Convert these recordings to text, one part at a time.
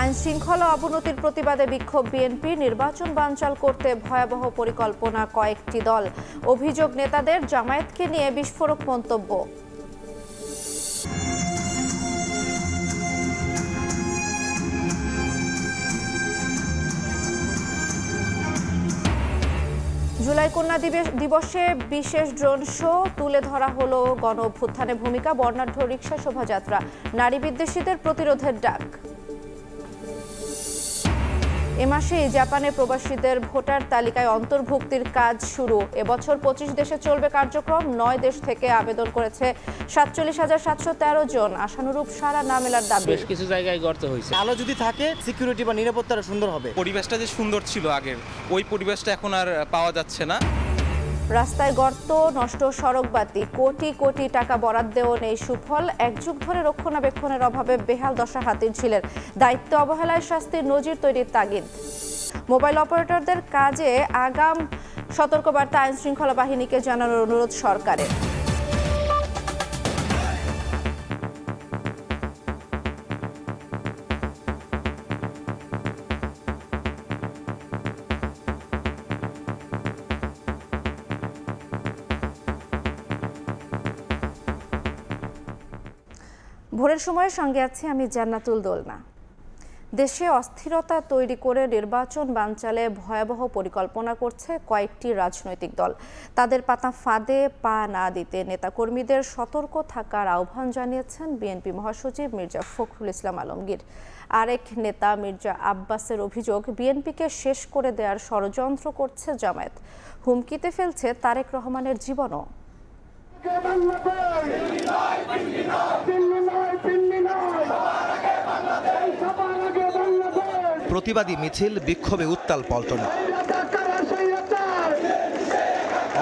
আইন শৃঙ্খলা অবনতির প্রতিবাদে বিক্ষোভ বিএনপি, নির্বাচন বানচাল করতে ভয়াবহ পরিকল্পনা কয়েকটি দল। অভিযোগ নেতাদের, জামায়াতকে নিয়ে বিস্ফোরক মন্তব্য। জুলাই কন্যা দিবসে বিশেষ ড্রোন শো, তুলে ধরা হলো গণ অভ্যুত্থানে ভূমিকা, বর্ণাঢ্য রিকশা শোভাযাত্রা, নারী বিদ্বেষীদের প্রতিরোধের ডাক। এ মাসেই জাপানে প্রবাসীদের ভোটার তালিকায় অন্তর্ভুক্তির কাজ শুরু। এবছর 25 দেশে চলবে কার্যক্রম। 9 দেশ থেকে আবেদন করেছে 47,713 জন। আশানুরূপ সারা না মেলার দাবি। বেশ কিছু জায়গায় গর্ত হয়েছে। আলো যদি থাকে, সিকিউরিটি বা নিরাপত্তাটা সুন্দর হবে। পরিবেশটা যে সুন্দর ছিল আগের, ওই পরিবেশটা এখন আর পাওয়া যাচ্ছে না। রাস্তায় গর্ত, নষ্ট সড়কবাতি, কোটি কোটি টাকা বরাদ্দেও নেই সুফল। এক যুগ ধরে রক্ষণাবেক্ষণের অভাবে বেহাল দশা হাতিরঝিলের। দায়িত্ব অবহেলায় শাস্তির নজির তৈরির তাগিদ। মোবাইল অপারেটরদের কাজে আগাম সতর্কবার্তা আইন শৃঙ্খলা বাহিনীকে জানানোর অনুরোধ সরকারের। ভোরের সময়ের সঙ্গে আছি আমি জান্নাতুল দোলনা। দেশে অস্থিরতা তৈরি করে নির্বাচন বানচালে ভয়াবহ পরিকল্পনা করছে কয়েকটি রাজনৈতিক দল। তাদের পাতা ফাঁদে পা না দিতে নেতাকর্মীদের সতর্ক থাকার আহ্বান জানিয়েছেন বিএনপি মহাসচিব মির্জা ফখরুল ইসলাম আলমগীর। আরেক নেতা মির্জা আব্বাসের অভিযোগ, বিএনপিকে শেষ করে দেওয়ার ষড়যন্ত্র করছে জামায়াত। হুমকিতে ফেলছে তারেক রহমানের জীবনও। প্রতিবাদী মিছিল, বিক্ষোভে উত্তাল পল্টন।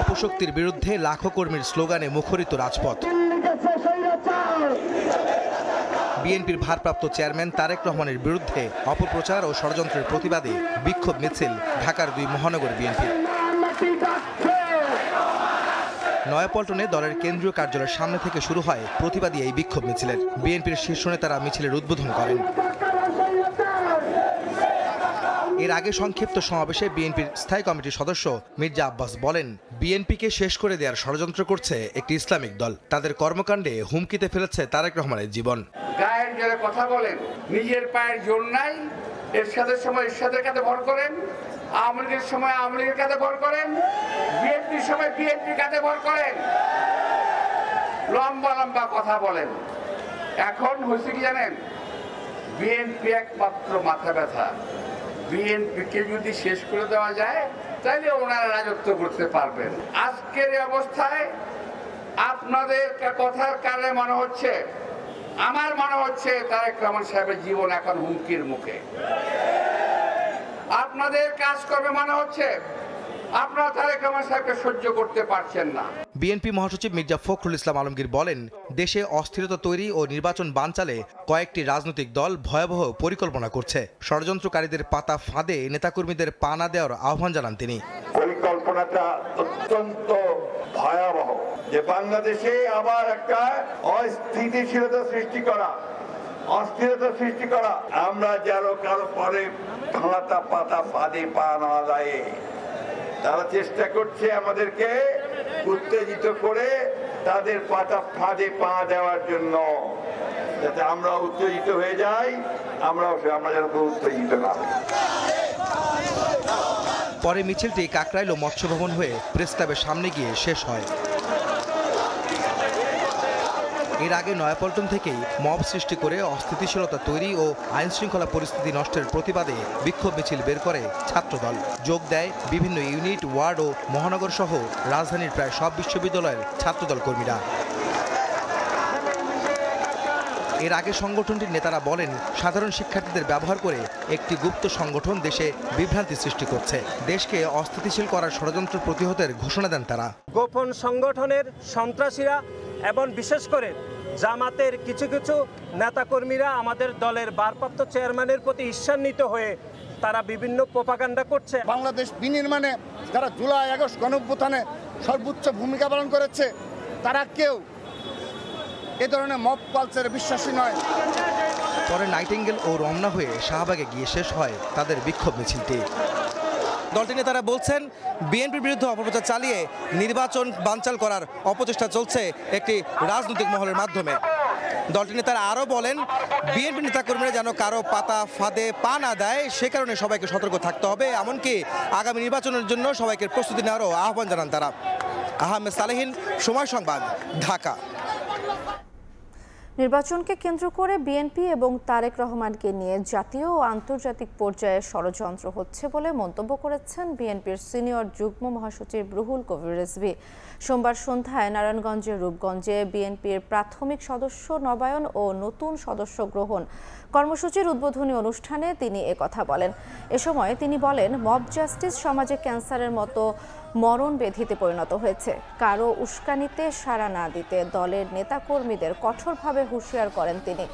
অপশক্তির বিরুদ্ধে লাখো কর্মীর স্লোগানে মুখরিত রাজপথ। বিএনপির ভারপ্রাপ্ত চেয়ারম্যান তারেক রহমানের বিরুদ্ধে অপপ্রচার ও ষড়যন্ত্রের প্রতিবাদে বিক্ষোভ মিছিল ঢাকার 2 মহানগর বিএনপি। নয়াপল্টনে দলের কেন্দ্রীয় কার্যালয়ের সামনে থেকে শুরু হয় প্রতিবাদী এই বিক্ষোভ মিছিলের। বিএনপির শীর্ষ নেতারা মিছিলের উদ্বোধন করেন। এর আগে সংক্ষিপ্ত সমাবেশে বিএনপির স্থায়ী কমিটির সদস্য মির্জা আব্বাস বলেন, বিএনপিকে শেষ করে দেওয়ার ষড়যন্ত্র করছে একটি ইসলামিক দল। তাদের কর্মকাণ্ডে হুমকিতে ফেলেছে তারেক রহমানের জীবন। গায়ের জোরে কথা বলেন, নিজের পায়ের জোর নাই। এরশাদের সময় এরশাদের কাছে ভর করেন, আওয়ামী লীগের সময় আওয়ামী লীগের কাছে ভর করেন, বিএনপির সময় বিএনপির কাছে ভর করেন, লম্বা লম্বা কথা বলেন। এখন হয়েছে কি জানেন, বিএনপি একমাত্র মাথা ব্যথা। বিএনপিকে যদি শেষ করে দেওয়া যায় তাহলে ওনারা রাজত্ব করতে পারবেন। আজকের এই অবস্থায় আপনাদের কথার কারণে মনে হচ্ছে, আমার মনে হচ্ছে তারেক রহমান সাহেবের জীবন এখন হুমকির মুখে। আপনাদের কাজ করবে মনে হচ্ছে আপনারা তারেক রহমান সাহেবকে সহ্য করতে পারছেন না। বিএনপি মহাসচিব মির্জা ফখরুল ইসলাম আলমগীর বলেন, দেশে অস্থিরতা তৈরি ও নির্বাচন বানচালে কয়েকটি রাজনৈতিক দল ভয়াবহ পরিকল্পনা করছে। ষড়যন্ত্রকারীদের পাতা ফাঁদে নেতাকর্মীদের পা না দেওয়ার আহ্বান জানান তিনি। পরিকল্পনাটা অত্যন্ত ভয়াবহ, যে বাংলাদেশে আবার একটা অস্থিতিশীলতা সৃষ্টি করা, অস্থিরতা সৃষ্টি করা। আমরা যেন কারো পরে পাতা ফাঁদে পা না দেয়, তারা চেষ্টা করছে আমাদেরকে উত্তেজিত করে তাদের পাতা ফাঁদে পা দেওয়ার জন্য, যাতে আমরা উত্তেজিত হয়ে যাই, আমরা যেন উত্তেজিত না হই। পরে মিছিলটি কাকরাইল ও মৎস্য ভবন হয়ে প্রেস ক্লাবের সামনে গিয়ে শেষ হয়। এর আগে নয়াপল্টন থেকেই মব সৃষ্টি করে অস্থিতিশীলতা তৈরি ও আইন শৃঙ্খলা পরিস্থিতি নষ্টের প্রতিবাদে বিক্ষোভ মিছিল বের করে ছাত্রদল। যোগ দেয় বিভিন্ন ইউনিট, ওয়ার্ড ও মহানগর সহ রাজধানীর প্রায় সব বিশ্ববিদ্যালয়ের ছাত্রদল কর্মীরা। এর আগে সংগঠনটির নেতারা বলেন, সাধারণ শিক্ষার্থীদের ব্যবহার করে একটি গুপ্ত সংগঠন দেশে বিভ্রান্তি সৃষ্টি করছে। দেশকে অস্থিতিশীল করার ষড়যন্ত্র প্রতিহতের ঘোষণা দেন তারা। গোপন সংগঠনের সন্ত্রাসীরা এবং বিশেষ করে জামাতের কিছু কিছু নেতাকর্মীরা আমাদের দলের ভারপ্রাপ্ত চেয়ারম্যানের প্রতি ঈর্ষান্বিত হয়ে তারা বিভিন্ন প্রোপাগান্ডা করছে। বাংলাদেশ বিনির্মাণে যারা জুলাই আগস্ট গণঅভ্যুত্থানে সর্বোচ্চ ভূমিকা পালন করেছে, তারা কেউ এ ধরনের মব কালচারে বিশ্বাসী নয়। পরে নাইটিঙ্গেল ও রমনা হয়ে শাহবাগে গিয়ে শেষ হয় তাদের বিক্ষোভ মিছিলটি। দলটির নেতারা বলছেন, বিএনপির বিরুদ্ধে অপপ্রচার চালিয়ে নির্বাচন বানচাল করার অপচেষ্টা চলছে একটি রাজনৈতিক মহলের মাধ্যমে। দলটির নেতারা আরও বলেন, বিএনপি নেতাকর্মীরা যেন কারো পাতা ফাঁদে পা না দেয়, সে কারণে সবাইকে সতর্ক থাকতে হবে, এমনকি আগামী নির্বাচনের জন্য সবাইকে প্রস্তুতি নেওয়ারও আহ্বান জানান তারা। আহমেদ সালেহীন, সময় সংবাদ, ঢাকা। নির্বাচনকে কেন্দ্র করে বিএনপি এবং তারেক রহমানকে নিয়ে জাতীয় ও আন্তর্জাতিক পর্যায়ে ষড়যন্ত্র হচ্ছে বলে মন্তব্য করেছেন বিএনপির সিনিয়র যুগ্ম মহাসচিব রুহুল কবির রিজভী। সোমবার সন্ধ্যায় নারায়ণগঞ্জের রূপগঞ্জে বিএনপির প্রাথমিক সদস্য নবায়ন ও নতুন সদস্য গ্রহণ কর্মসূচির উদ্বোধনী অনুষ্ঠানে তিনি একথা বলেন। এ সময় তিনি বলেন, মব জাস্টিস সমাজে ক্যান্সারের মতো মরণ ব্যাধিতে পরিণত হয়েছে। কারো উস্কানিতে সাড়া না দিতে দলের নেতাকর্মীদের কঠোরভাবে হুঁশিয়ার করেন তিনি।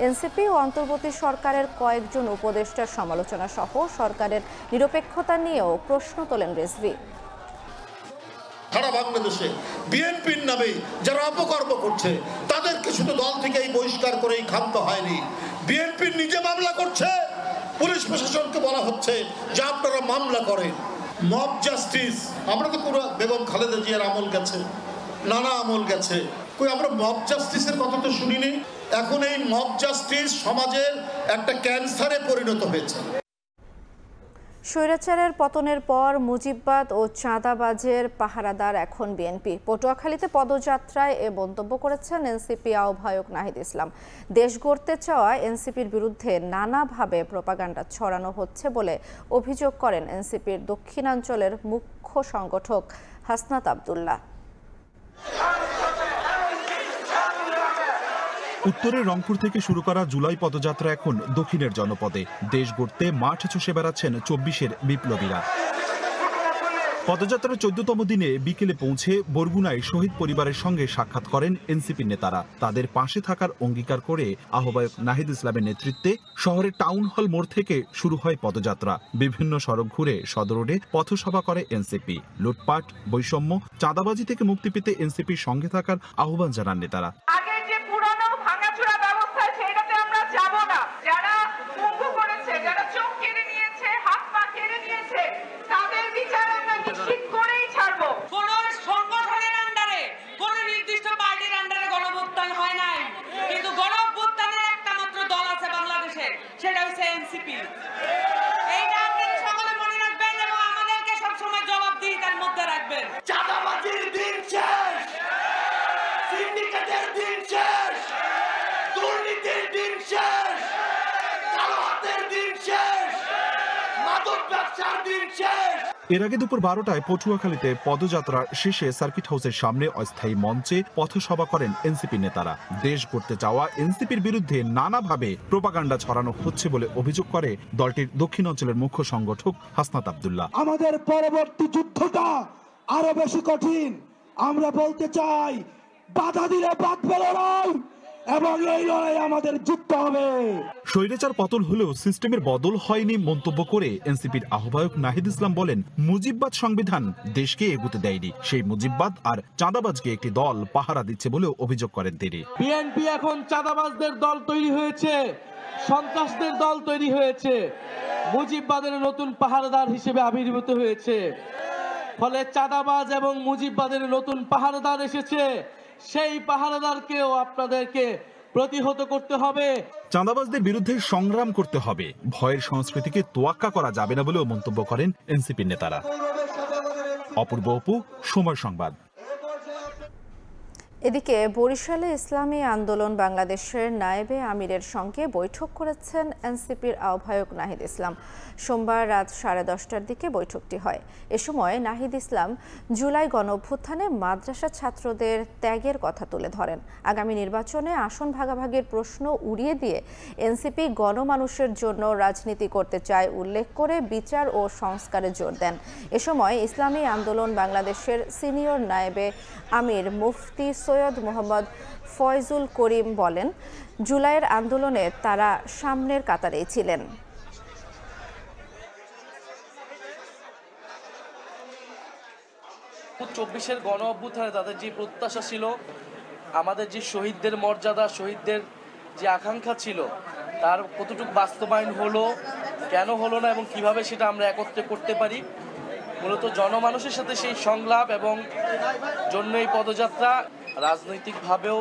এনসিপি ও অন্তর্বর্তী সরকারের কয়েকজন উপদেষ্টার সমালোচনা সহ সরকারের নিরপেক্ষতা নিয়েও প্রশ্ন তোলেন রিজভী। সারা বাংলাদেশে বিএনপির নামে যারা অপকর্ম করছে তাদেরকে শুধু দল থেকেই বহিষ্কার করেই ক্ষান্ত হয়নি, বিএনপির নিজে মামলা করছে, পুলিশ প্রশাসনকে বলা হচ্ছে যে আপনারা মামলা করেন। মব জাস্টিস, আমরা তো পুরো বেগম খালেদা জিয়ার আমল গেছে, নানা আমল গেছে, কই আমরা মব জাস্টিসের কথা তো শুনিনি। এখন এই মব জাস্টিস সমাজের একটা ক্যান্সারে পরিণত হয়েছে। স্বৈরাচারের পতনের পর মুজিববাদ ও চাঁদাবাজের পাহারাদার এখন বিএনপি। পটুয়াখালীতে পদযাত্রায় এ মন্তব্য করেছেন এনসিপি আহ্বায়ক নাহিদ ইসলাম। দেশ গড়তে চাওয়া এনসিপির বিরুদ্ধে নানাভাবে প্রপাগান্ডা ছড়ানো হচ্ছে বলে অভিযোগ করেন এনসিপির দক্ষিণাঞ্চলের মুখ্য সংগঠক হাসনাত আব্দুল্লাহ। উত্তরের রংপুর থেকে শুরু করা জুলাই পদযাত্রা এখন দক্ষিণের জনপদে। দেশ গড়তে মাঠ চষে বেড়াচ্ছেন ২৪-এর বিপ্লবীরা। পদযাত্রার ১৪তম দিনে বিকেলে পৌঁছে বরগুনায় শহীদ পরিবারের সঙ্গে সাক্ষাৎ করেন এনসিপির নেতারা। তাদের পাশে থাকার অঙ্গীকার করে আহ্বায়ক নাহিদ ইসলামের নেতৃত্বে শহরের টাউন হল মোড় থেকে শুরু হয় পদযাত্রা। বিভিন্ন সড়ক ঘুরে সদর রোডে পথসভা করে এনসিপি। লুটপাট, বৈষম্য, চাঁদাবাজি থেকে মুক্তি পেতে এনসিপির সঙ্গে থাকার আহ্বান জানান নেতারা। সেটা হচ্ছে এনসিপি। এইটা আপনারা সকলে মনে রাখবেন এবং আমাদেরকে সবসময় জবাবদিহিতার মধ্যে রাখবেন। চাঁদাবাজির দিন শেষ, সিন্ডিকেটের দিন শেষ, দুর্নীতির দিন শেষ, কালো হাতের দিন শেষ, মাদক ব্যবসার দিন শেষ। এর আগে দুপুর ১২টায় পটুয়াখালীতে পদযাত্রার শেষে সার্কিট হাউসের সামনে অস্থায়ী মঞ্চে পথসভা করেন এনসিপি নেতারা। দেশ গড়তে চাওয়া এনসিপির বিরুদ্ধে নানাভাবে প্রপাগান্ডা ছড়ানো হচ্ছে বলে অভিযোগ করে দলটির দক্ষিণাঞ্চলের মুখ্য সংগঠক হাসনাত আব্দুল্লাহ। আমাদের পরবর্তী যুদ্ধটা আরো বেশি কঠিন। আমরা বলতে চাই, বাধা দিলে বাঁধবে লড়াই, এবং এই লড়াই আমাদের জিততে হবে। স্বৈরাচার পতন হলেও সিস্টেমের বদল হয়নি মন্তব্য করে এনসিপির আহ্বায়ক নাহিদ ইসলাম বলেন, মুজিববাদ সংবিধান দেশকে এগুতে দেয়নি, সেই মুজিববাদ আর চাঁদাবাজকে একটি দল পাহারা দিচ্ছে বলেও অভিযোগ করেন তিনি। বিএনপি এখন চাঁদাবাজদের দল তৈরি হয়েছে, সন্ত্রাসদের দল তৈরি হয়েছে, মুজিববাদের নতুন পাহারাদার হিসেবে আবির্ভূত হয়েছে। ফলে চাঁদাবাজ এবং মুজিববাদের নতুন পাহারাদার এসেছে, সেই পাহারাদারকেও আপনাদেরকে প্রতিহত করতে হবে। চাঁদাবাজদের বিরুদ্ধে সংগ্রাম করতে হবে, ভয়ের সংস্কৃতিকে তোয়াক্কা করা যাবে না বলেও মন্তব্য করেন এনসিপির নেতারা। অপূর্ব অপু, সময় সংবাদ। এদিকে বরিশালে ইসলামী আন্দোলন বাংলাদেশের নায়েবে আমিরের সঙ্গে বৈঠক করেছেন এনসিপির আহ্বায়ক নাহিদ ইসলাম। সোমবার রাত 10:30টার দিকে বৈঠকটি হয়। এ সময় নাহিদ ইসলাম জুলাই গণঅভ্যুত্থানে মাদ্রাসা ছাত্রদের ত্যাগের কথা তুলে ধরেন। আগামী নির্বাচনে আসন ভাগাভাগির প্রশ্ন উড়িয়ে দিয়ে এনসিপি গণমানুষের জন্য রাজনীতি করতে চায় উল্লেখ করে বিচার ও সংস্কারে জোর দেন। এ সময় ইসলামী আন্দোলন বাংলাদেশের সিনিয়র নায়েবে আমির মুফতি সৈয়দ মোহাম্মদ ফয়জুল করিম বলেন, জুলাইয়ের আন্দোলনে তারা সামনের কাতারেই ছিলেন। ২৪-এর গণ অভ্যুত্থানে তাদের যে প্রত্যাশা ছিল, আমাদের যে শহীদদের মর্যাদা, শহীদদের যে আকাঙ্ক্ষা ছিল, তার কতটুকু বাস্তবায়ন হলো, কেন হলো না এবং কিভাবে সেটা আমরা একত্রে করতে পারি, মূলত জনমানুষের সাথে সেই সংলাপ এবং জন্য এই পদযাত্রা। রাজনৈতিকভাবেও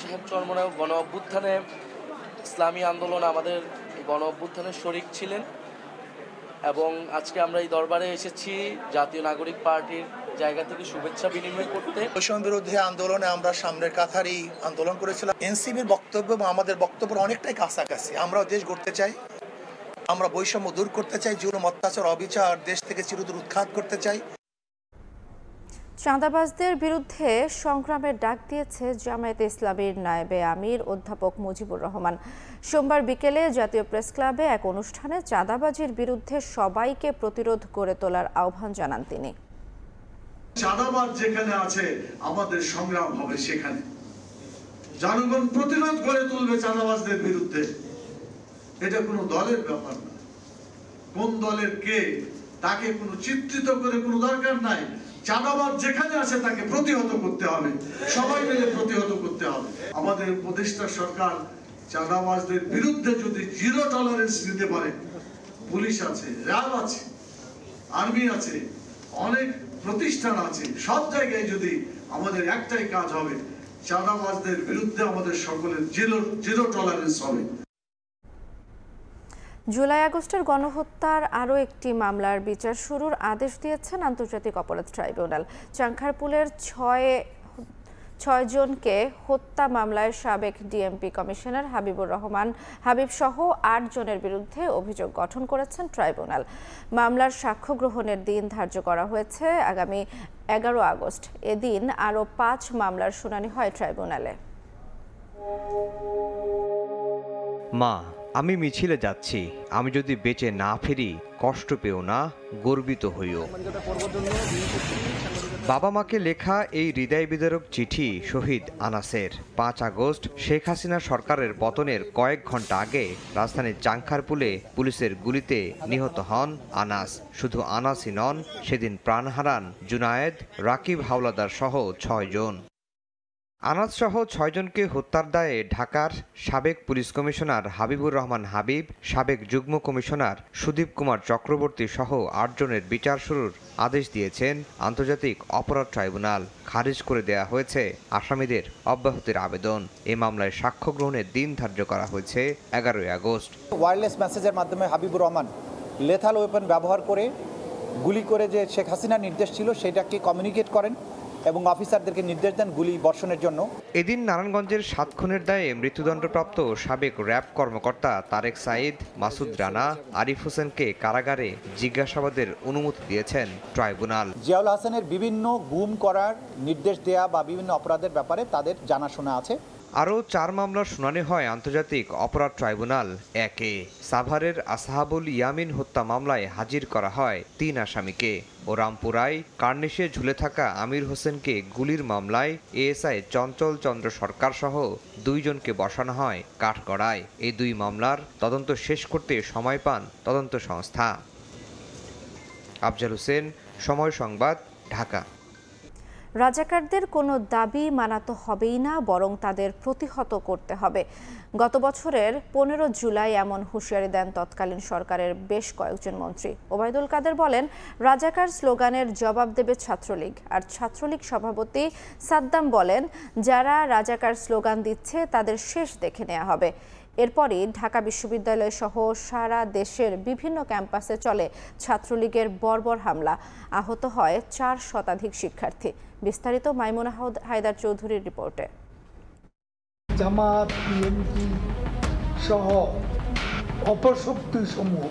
সাহেব চরমনায় গণ অভ্যুত্থানে ইসলামী আন্দোলন আমাদের গণ অভ্যুত্থানের শরিক ছিলেন এবং আজকে আমরা এই দরবারে এসেছি জাতীয় নাগরিক পার্টির জায়গা থেকে শুভেচ্ছা বিনিময় করতে। বৈষম্য বিরোধী আন্দোলনে আমরা সামনের কাতারই আন্দোলন করেছিলাম। এনসিপির বক্তব্য এবং আমাদের বক্তব্য অনেকটাই কাছাকাছি। আমরাও দেশ গড়তে চাই, আমরা বৈষম্য দূর করতে চাই, জুলুম অত্যাচার অবিচার দেশ থেকে চিরতরে উৎখাত করতে চাই। চাঁদাবাজদের বিরুদ্ধে সংগ্রামের ডাক দিয়েছে জামায়াতে ইসলামীর নায়েবে আমির অধ্যাপক মুজিবুর রহমান। সোমবার বিকেলে জাতীয় প্রেস ক্লাবে এক অনুষ্ঠানে চাঁদাবাজির বিরুদ্ধে সবাইকে প্রতিরোধ গড়ে তোলার আহ্বান জানান তিনি। চাঁদাবাজ যেখানে আছে আমাদের সংগ্রাম হবে সেখানে। জনগণ প্রতিরোধ গড়ে তুলবে চাঁদাবাজদের বিরুদ্ধে। এটা কোনো দলের ব্যাপার না, কোন দলের কে তাকে কোনো চিত্রিত করে কোনো দরকার নাই। চাঁদাবাজ যেখানে আছে তাকে প্রতিহত করতে হবে, সবাই মিলে প্রতিহত করতে হবে। আমাদের উপদেষ্টা সরকার চাঁদাবাজদের বিরুদ্ধে যদি জিরো টলারেন্স নিতে পারে, পুলিশ আছে, র্যাব আছে, আর্মি আছে, অনেক প্রতিষ্ঠান আছে, সব জায়গায় যদি আমাদের একটাই কাজ হবে, চাঁদাবাজদের বিরুদ্ধে আমাদের সকলের জিরো টলারেন্স হবে। জুলাই আগস্টের গণহত্যার আরও একটি মামলার বিচার শুরুর আদেশ দিয়েছেন আন্তর্জাতিক অপরাধ ট্রাইব্যুনাল। চাংখারপুলের ছয় জনকে হত্যা মামলায় সাবেক ডিএমপি কমিশনার হাবিবুর রহমান হাবিব সহ 8 জনের বিরুদ্ধে অভিযোগ গঠন করেছেন ট্রাইব্যুনাল। মামলার সাক্ষ্য গ্রহণের দিন ধার্য করা হয়েছে আগামী 11 আগস্ট। এদিন আরও 5 মামলার শুনানি হয় ট্রাইব্যুনালে। মা, আমি মিছিলে যাচ্ছি, আমি যদি বেঁচে না ফিরি কষ্ট পেও না, গর্বিত হইও। বাবা মাকে লেখা এই হৃদয় বিদারক চিঠি শহীদ আনাসের। 5 আগস্ট শেখ হাসিনা সরকারের পতনের কয়েক ঘন্টা আগে রাজধানীর চাংখারপুলে পুলিশের গুলিতে নিহত হন আনাস। শুধু আনাসই নন, সেদিন প্রাণ হারান জুনায়েদ, রাকিব হাওলাদার সহ 6 জন। আনাস সহ 6 জনকে হত্যার দায়ে ঢাকার সাবেক পুলিশ কমিশনার হাবিবুর রহমান হাবিব, সাবেক যুগ্ম কমিশনার সুদীপ কুমার চক্রবর্তী সহ 8 জনের বিচার শুরুর আদেশ দিয়েছেন আন্তর্জাতিক অপরাধ ট্রাইব্যুনাল। খারিজ করে দেয়া হয়েছে আসামিদের অব্যাহতির আবেদন। এই মামলায় সাক্ষ্য গ্রহণের দিন ধার্য করা হয়েছে 11 আগস্ট। ওয়্যারলেস মেসেজের মাধ্যমে হাবিবুর রহমান লেথাল ওয়েপন ব্যবহার করে গুলি করে যে শেখ হাসিনার নির্দেশ ছিল সেটাকে কমিউনিকেট করেন এবং অফিসারদেরকে নির্দেশ দেন গুলি বর্ষণের জন্য। এদিন নারায়ণগঞ্জের 7 খুনের দায়ে মৃত্যুদণ্ডপ্রাপ্ত সাবেক র্যাব কর্মকর্তা তারেক সাঈদ, মাসুদ রানা, আরিফ হোসেনকে কারাগারে জিজ্ঞাসাবাদের অনুমতি দিয়েছেন ট্রাইব্যুনাল। জিয়াউল হাসানের বিভিন্ন গুম করার নির্দেশ দেয়া বা বিভিন্ন অপরাধের ব্যাপারে তাদের জানাশোনা আছে। আরও 4 মামলার শুনানি হয় আন্তর্জাতিক অপরাধ ট্রাইব্যুনাল 1-এ। সাভারের আসহাবুল ইয়ামিন হত্যা মামলায় হাজির করা হয় 3 আসামিকে ও রামপুরায় কার্নিশে ঝুলে থাকা আমির হোসেনকে গুলির মামলায় এএসআই চঞ্চল চন্দ্র সরকার সহ 2 জনকে বসানো হয় কাঠগড়ায়। এই 2 মামলার তদন্ত শেষ করতে সময় পান তদন্ত সংস্থা। আফজাল হোসেন, সময় সংবাদ, ঢাকা। রাজাকারদের কোনো দাবি মানাতে হবেই না, বরং তাদের প্রতিহত করতে হবে। গত বছরের 15 জুলাই এমন হুঁশিয়ারি দেন তৎকালীন সরকারের বেশ কয়েকজন মন্ত্রী। ওবায়দুল কাদের বলেন, রাজাকার স্লোগানের জবাব দেবে ছাত্রলীগ। আর ছাত্রলীগ সভাপতি সাদ্দাম বলেন, যারা রাজাকার স্লোগান দিচ্ছে তাদের শেষ দেখে নেওয়া হবে। এরপরই ঢাকা বিশ্ববিদ্যালয় সহ সারা দেশের বিভিন্ন ক্যাম্পাসে চলে ছাত্রলীগের বর্বর হামলা। আহত হয় 4 শতাধিক শিক্ষার্থী। বিস্তারিত মাইমুনা হায়দার চৌধুরীর রিপোর্টে। জামাত, বিএনপি সহ অপশক্তি সমূহ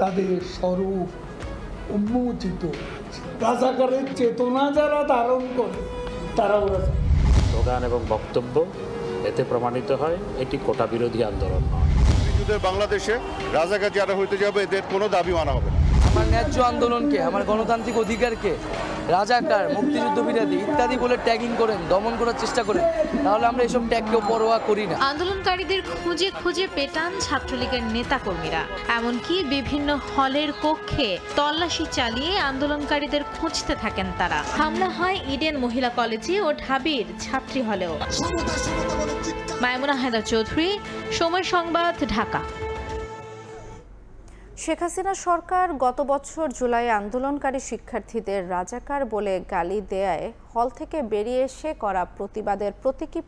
তাদের স্বরূপ উন্মোচিত। রাজাকারের চেতনা যারা ধারণ করে তারাও স্লোগান এবং বক্তব্য এতে প্রমাণিত হয় এটি কোটা বিরোধী আন্দোলন নয়। বাংলাদেশে রাজাকার যারা হইতে যাবে এদের কোনো দাবি মানা হবে না। আমার ন্যায্য আন্দোলনকে, আমার গণতান্ত্রিক অধিকারকে রাজাকার, মুক্তিযুদ্ধ বিরোধী ইত্যাদি বলে ট্যাগিং করেন, দমন করার চেষ্টা করেন, তাহলে আমরা এসব ট্যাগকেও পরোয়া করি না। আন্দোলনকারীদের খুঁজে খুঁজে পেটান ছাত্রলীগের নেতাকর্মীরা, এমনকি বিভিন্ন হলের কক্ষে তল্লাশি চালিয়ে আন্দোলনকারীদের খুঁজতে থাকেন তারা। হামলা হয় ইডেন মহিলা কলেজে ও ঢাবির ছাত্রী হলেও। মায়মুনা হায়দার চৌধুরী, সময় সংবাদ, ঢাকা। শেখ হাসিনা সরকার গত বছর জুলাই আন্দোলনকারী শিক্ষার্থীদের রাজাকার বলে গালি দেয়ায় হল থেকে বেরিয়ে এসে করা প্রতিবাদের প্রতীকী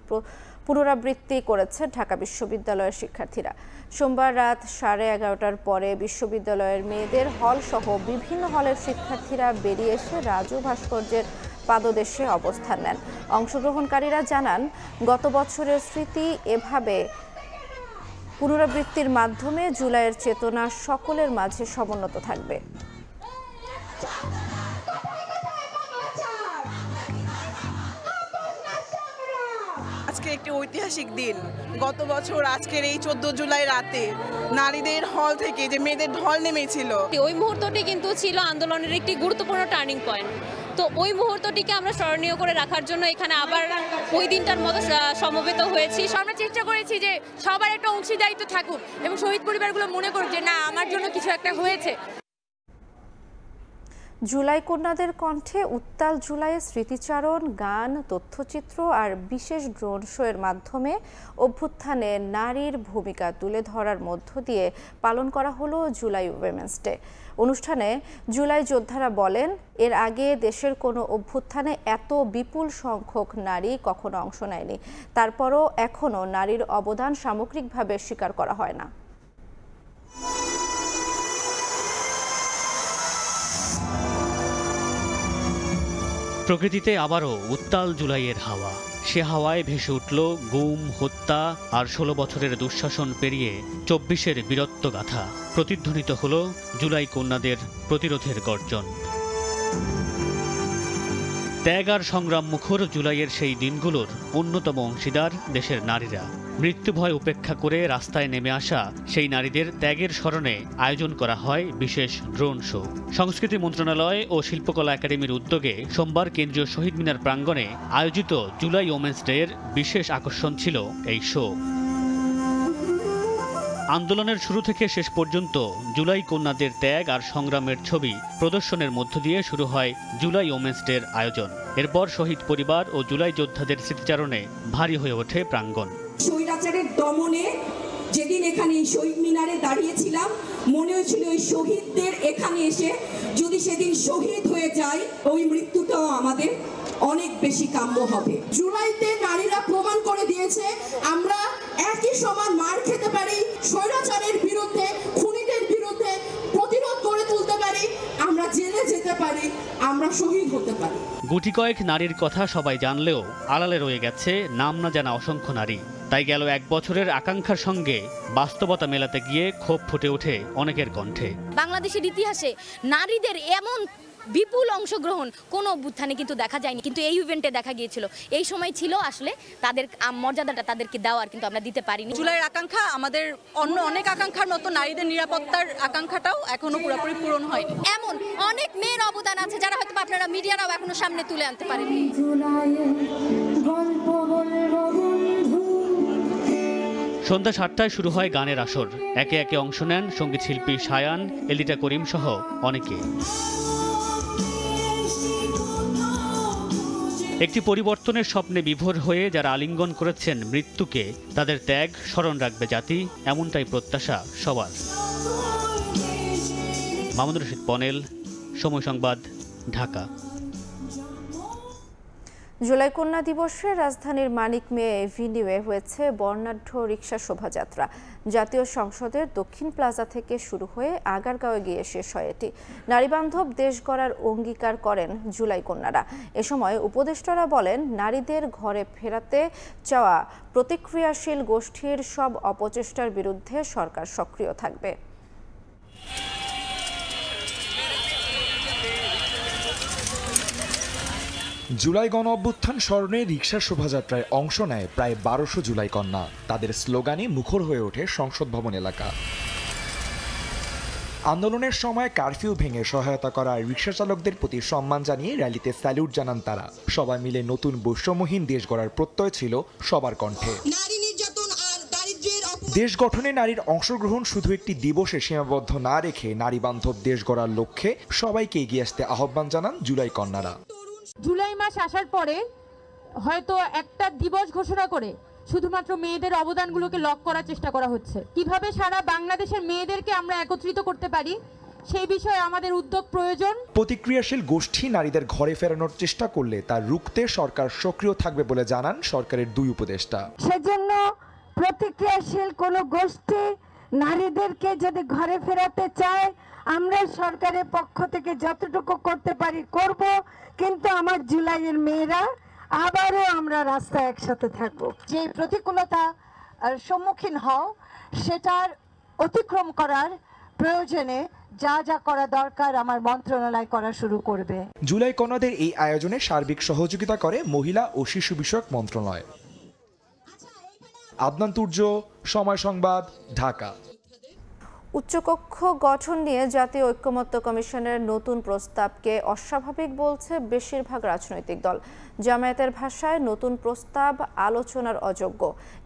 পুনরাবৃত্তি করেছে ঢাকা বিশ্ববিদ্যালয়ের শিক্ষার্থীরা। সোমবার রাত 11:30টার পরে বিশ্ববিদ্যালয়ের মেয়েদের হল সহ বিভিন্ন হলের শিক্ষার্থীরা বেরিয়ে এসে রাজু ভাস্কর্যের পাদদেশে অবস্থান নেন। অংশগ্রহণকারীরা জানান, গত বছরের স্মৃতি এভাবে পুনরাবৃত্তির মাধ্যমে জুলাইয়ের চেতনা সকলের মাঝে সমুন্নত থাকবে। আজকে একটি ঐতিহাসিক দিন। গত বছর আজকের এই 14 জুলাই রাতে নারীদের হল থেকে যে মেয়েদের ঢল নেমেছিল, ওই মুহূর্তটি কিন্তু ছিল আন্দোলনের একটি গুরুত্বপূর্ণ টার্নিং পয়েন্ট। তো ওই মুহূর্তটিকে আমরা স্মরণীয় করে রাখার জন্য এখানে আবার ওই দিনটার মতো সমবেত হয়েছি। আমরা চেষ্টা করেছি যে সবার একটা অংশীদারিত্ব থাকুক এবং শহীদ পরিবারগুলো মনে করুক যে না, আমার জন্য কিছু একটা হয়েছে। জুলাই কন্যাদের কণ্ঠে উত্তাল জুলাইয়ের স্মৃতিচারণ, গান, তথ্যচিত্র আর বিশেষ ড্রোন শো এর মাধ্যমে অভ্যুত্থানে নারীর ভূমিকা তুলে ধরার মধ্য দিয়ে পালন করা হলো জুলাই উইমেন্স ডে। অনুষ্ঠানে জুলাই যোদ্ধারা বলেন, এর আগে দেশের কোনো অভ্যুত্থানে এত বিপুল সংখ্যক নারী কখনো অংশ নেয়নি। তারপরও এখনও নারীর অবদান সামগ্রিকভাবে স্বীকার করা হয় না। প্রকৃতিতে আবারও উত্তাল জুলাইয়ের হাওয়া। সে হাওয়ায় ভেসে উঠল গুম, হত্যা আর 16 বছরের দুঃশাসন পেরিয়ে 24-এর বীরত্ব গাথা। প্রতিধ্বনিত হল জুলাই কন্যাদের প্রতিরোধের গর্জন। ত্যাগ আর সংগ্রাম মুখর জুলাইয়ের সেই দিনগুলোর অন্যতম অংশীদার দেশের নারীরা। মৃত্যু ভয় উপেক্ষা করে রাস্তায় নেমে আসা সেই নারীদের ত্যাগের স্মরণে আয়োজন করা হয় বিশেষ ড্রোন শো। সংস্কৃতি মন্ত্রণালয় ও শিল্পকলা একাডেমির উদ্যোগে সোমবার কেন্দ্রীয় শহীদ মিনার প্রাঙ্গণে আয়োজিত জুলাই ওমেন্স ডে এর বিশেষ আকর্ষণ ছিল এই শো। আন্দোলনের শুরু থেকে শেষ পর্যন্ত জুলাই কন্যাদের ত্যাগ আর সংগ্রামের ছবি প্রদর্শনের মধ্য দিয়ে শুরু হয় জুলাই ওমেন্স ডের আয়োজন। এরপর শহীদ পরিবার ও জুলাই যোদ্ধাদের স্মৃতিচারণে ভারী হয়ে ওঠে প্রাঙ্গণ। স্বৈরাচারের দমনে যেদিন এখানে শহীদ মিনারে দাঁড়িয়েছিলাম, মনে হয়েছিল ওই শহীদদের এখানে এসে যদি সেদিন শহীদ হয়ে যায়, ওই মৃত্যুটাও আমাদের অনেক বেশি কাম্য হবে। জুলাইতে নারীরা প্রমাণ করে দিয়েছে আমরা একই সমান মার খেতে পারি, স্বৈরাচারের বিরুদ্ধে, খুনিদের বিরুদ্ধে প্রতিরোধ গড়ে তুলতে পারি, আমরা জেলে যেতে পারি, আমরা শহীদ হতে পারি। গুটি কয়েক নারীর কথা সবাই জানলেও আড়ালে রয়ে গেছে নাম না জানা অসংখ্য নারী। তাই গেল 1 বছরের আকাঙ্ক্ষার সঙ্গে বাস্তবতা মেলাতে গিয়ে ক্ষোভ ফুটে ওঠে অনেকের কণ্ঠে। বাংলাদেশের ইতিহাসে নারীদের এমন বিপুল অংশগ্রহণ কোনো অভ্যুত্থানে কিন্তু দেখা যায়নি, কিন্তু এই ইভেন্টে দেখা গিয়েছিল। এই সময় ছিল আসলে তাদের মর্যাদাটা তাদেরকে দেওয়ার, কিন্তু আমরা দিতে পারিনি। জুলাইয়ের আকাঙ্ক্ষা আমাদের অন্য অনেক আকাঙ্ক্ষার মতো নারীদের নিরাপত্তার আকাঙ্ক্ষাটাও এখনো পুরোপুরি পূরণ হয়নি। এমন অনেক মেয়ের অবদান আছে যারা হয়তো আপনারা মিডিয়ারাও এখনো সামনে তুলে আনতে পারেননি। সন্ধ্যা 7টায় শুরু হয় গানের আসর। একে একে অংশ নেন সঙ্গীত শিল্পী শায়ান, এলিটা করিম সহ অনেকে। একটি পরিবর্তনের স্বপ্নে বিভোর হয়ে যারা আলিঙ্গন করেছেন মৃত্যুকে, তাদের ত্যাগ স্মরণ রাখবে জাতি, এমনটাই প্রত্যাশা সবার। মামুনুর রশিদ পনেল, সময় সংবাদ, ঢাকা। জুলাই কন্যা দিবসে রাজধানীর মানিক মেয়ে এভিনিউয়ে হয়েছে বর্ণাঢ্য রিকশা শোভাযাত্রা। জাতীয় সংসদের দক্ষিণ প্লাজা থেকে শুরু হয়ে আগারগাঁওয়ে গিয়ে শেষ হয় এটি। নারীবান্ধব দেশ গড়ার অঙ্গীকার করেন জুলাই কন্যারা। এ সময় উপদেষ্টারা বলেন, নারীদের ঘরে ফেরাতে চাওয়া প্রতিক্রিয়াশীল গোষ্ঠীর সব অপচেষ্টার বিরুদ্ধে সরকার সক্রিয় থাকবে। জুলাই গণ অভ্যুত্থান স্মরণে রিকশা শোভাযাত্রায় অংশ নেয় প্রায় 1200 জুলাই কন্যা। তাদের স্লোগানে মুখর হয়ে ওঠে সংসদ ভবন এলাকা। আন্দোলনের সময় কারফিউ ভেঙে সহায়তা করা রিকশা চালকদের প্রতি সম্মান জানিয়ে র্যালিতে স্যালুট জানান তারা। সবাই মিলে নতুন বৈষম্যহীন দেশ গড়ার প্রত্যয় ছিল সবার কণ্ঠে। দেশ গঠনে নারীর অংশগ্রহণ শুধু একটি দিবসে সীমাবদ্ধ না রেখে নারী বান্ধব দেশ গড়ার লক্ষ্যে সবাইকে এগিয়ে আসতে আহ্বান জানান জুলাই কন্যারা। জুলাই মাস আসার পরে হয়তো একটা দিবস ঘোষণা করে শুধুমাত্র মেয়েদের অবদানগুলোকে লক করার চেষ্টা করা হচ্ছে। কিভাবে সারা বাংলাদেশের মেয়েদেরকে আমরা একত্রিত করতে পারি সেই বিষয়ে আমাদের উদ্যোগ প্রয়োজন। প্রতিক্রিয়াশীল গোষ্ঠী নারীদের ঘরে ফেরানোর চেষ্টা করলে তা রুখতে সরকার সক্রিয় থাকবে বলে জানান সরকারের দুই উপদেষ্টা। সেজন্য প্রতিক্রিয়াশীল কোনো গোষ্ঠী নারীদেরকে যদি ঘরে ফেরাতে চায় আমরা সরকারের পক্ষ থেকে যতটুকু করতে পারি করব, কিন্তু আমার জুলাইয়ের মেয়েরা আবারও আমরা রাস্তায় একসাথে থাকব। যে প্রতিকূলতা সম্মুখীন হও সেটার অতিক্রম করার প্রয়োজনে যা যা করা দরকার আমার মন্ত্রণালয় করা শুরু করবে। জুলাই কন্যাদের এই আয়োজনে সার্বিক সহযোগিতা করে মহিলা ও শিশু বিষয়ক মন্ত্রণালয়। আদনান তুর্য, সময় সংবাদ, ঢাকা। উচ্চকক্ষ গঠন নিয়ে জাতীয় ঐক্যমত্য কমিশনের নতুন প্রস্তাবকে অস্বাভাবিক বলছে বেশিরভাগ রাজনৈতিক দল। জামায়াতের ভাষায় নতুন প্রস্তাব আলোচনার অযোগ্য।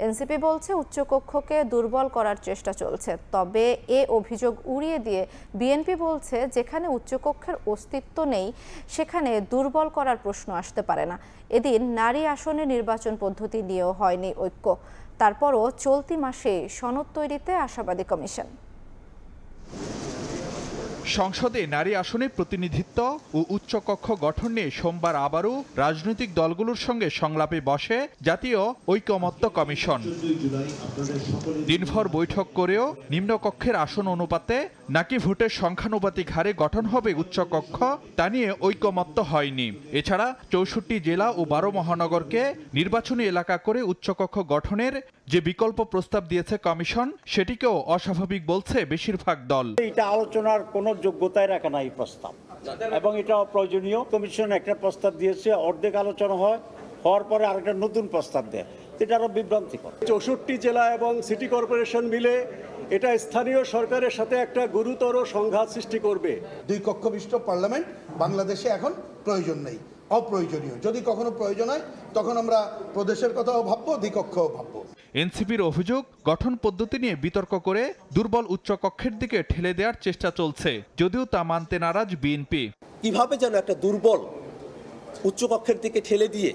এনসিপি বলছে উচ্চকক্ষকে দুর্বল করার চেষ্টা চলছে। তবে এ অভিযোগ উড়িয়ে দিয়ে বিএনপি বলছে যেখানে উচ্চকক্ষের অস্তিত্ব নেই সেখানে দুর্বল করার প্রশ্ন আসতে পারে না। এদিন নারী আসনে নির্বাচন পদ্ধতি নিয়েও হয়নি ঐক্য। তারপরও চলতি মাসে সনদ তৈরিতে আশাবাদী কমিশন। সংসদে নারী আসনে প্রতিনিধিত্ব ও উচ্চকক্ষ গঠন নিয়ে সোমবার আবারও রাজনৈতিক দলগুলোর সঙ্গে সংলাপে বসে জাতীয় ঐকমত্য কমিশন। দিনভর বৈঠক করেও নিম্নকক্ষের আসন অনুপাতে নাকি ভোটের সংখ্যানুপাতিক হারে গঠন হবে উচ্চকক্ষ তা নিয়ে ঐকমত্য হয়নি। এছাড়া 64 জেলা ও 12 মহানগরকে নির্বাচনী এলাকা করে উচ্চকক্ষ গঠনের যে বিকল্প প্রস্তাব দিয়েছে কমিশন সেটিকেও অস্বাভাবিক বলছে বেশিরভাগ দল। এটা আলোচনার কোনো যোগ্যতায় রাখা নাই প্রস্তাব, এবং এটা অপ্রয়োজনীয়। কমিশন একটা প্রস্তাব দিয়েছে, অর্ধেক আলোচনা হওয়ার পরে আরেকটা নতুন প্রস্তাব দেয়, এটা আরো বিভ্রান্তিকর। 64 জেলা এবং সিটি কর্পোরেশন মিলে এটা স্থানীয় সরকারের সাথে একটা গুরুতর সংঘাত সৃষ্টি করবে। দুই কক্ষ বিশিষ্ট পার্লামেন্ট বাংলাদেশে এখন প্রয়োজন নেই, অপ্রয়োজনীয়। যদি কখনো প্রয়োজন হয় তখন আমরা প্রদেশের কথাও ভাববো, দ্বিকক্ষও ভাববো। এনসিপির অভিযোগ গঠন পদ্ধতি নিয়ে বিতর্ক করে দুর্বল উচ্চকক্ষের দিকে ঠেলে দেওয়ার চেষ্টা চলছে, যদিও তা মানতে নারাজ বিএনপি। কিভাবে যেন একটা দুর্বল উচ্চকক্ষের দিকে ঠেলে দিয়ে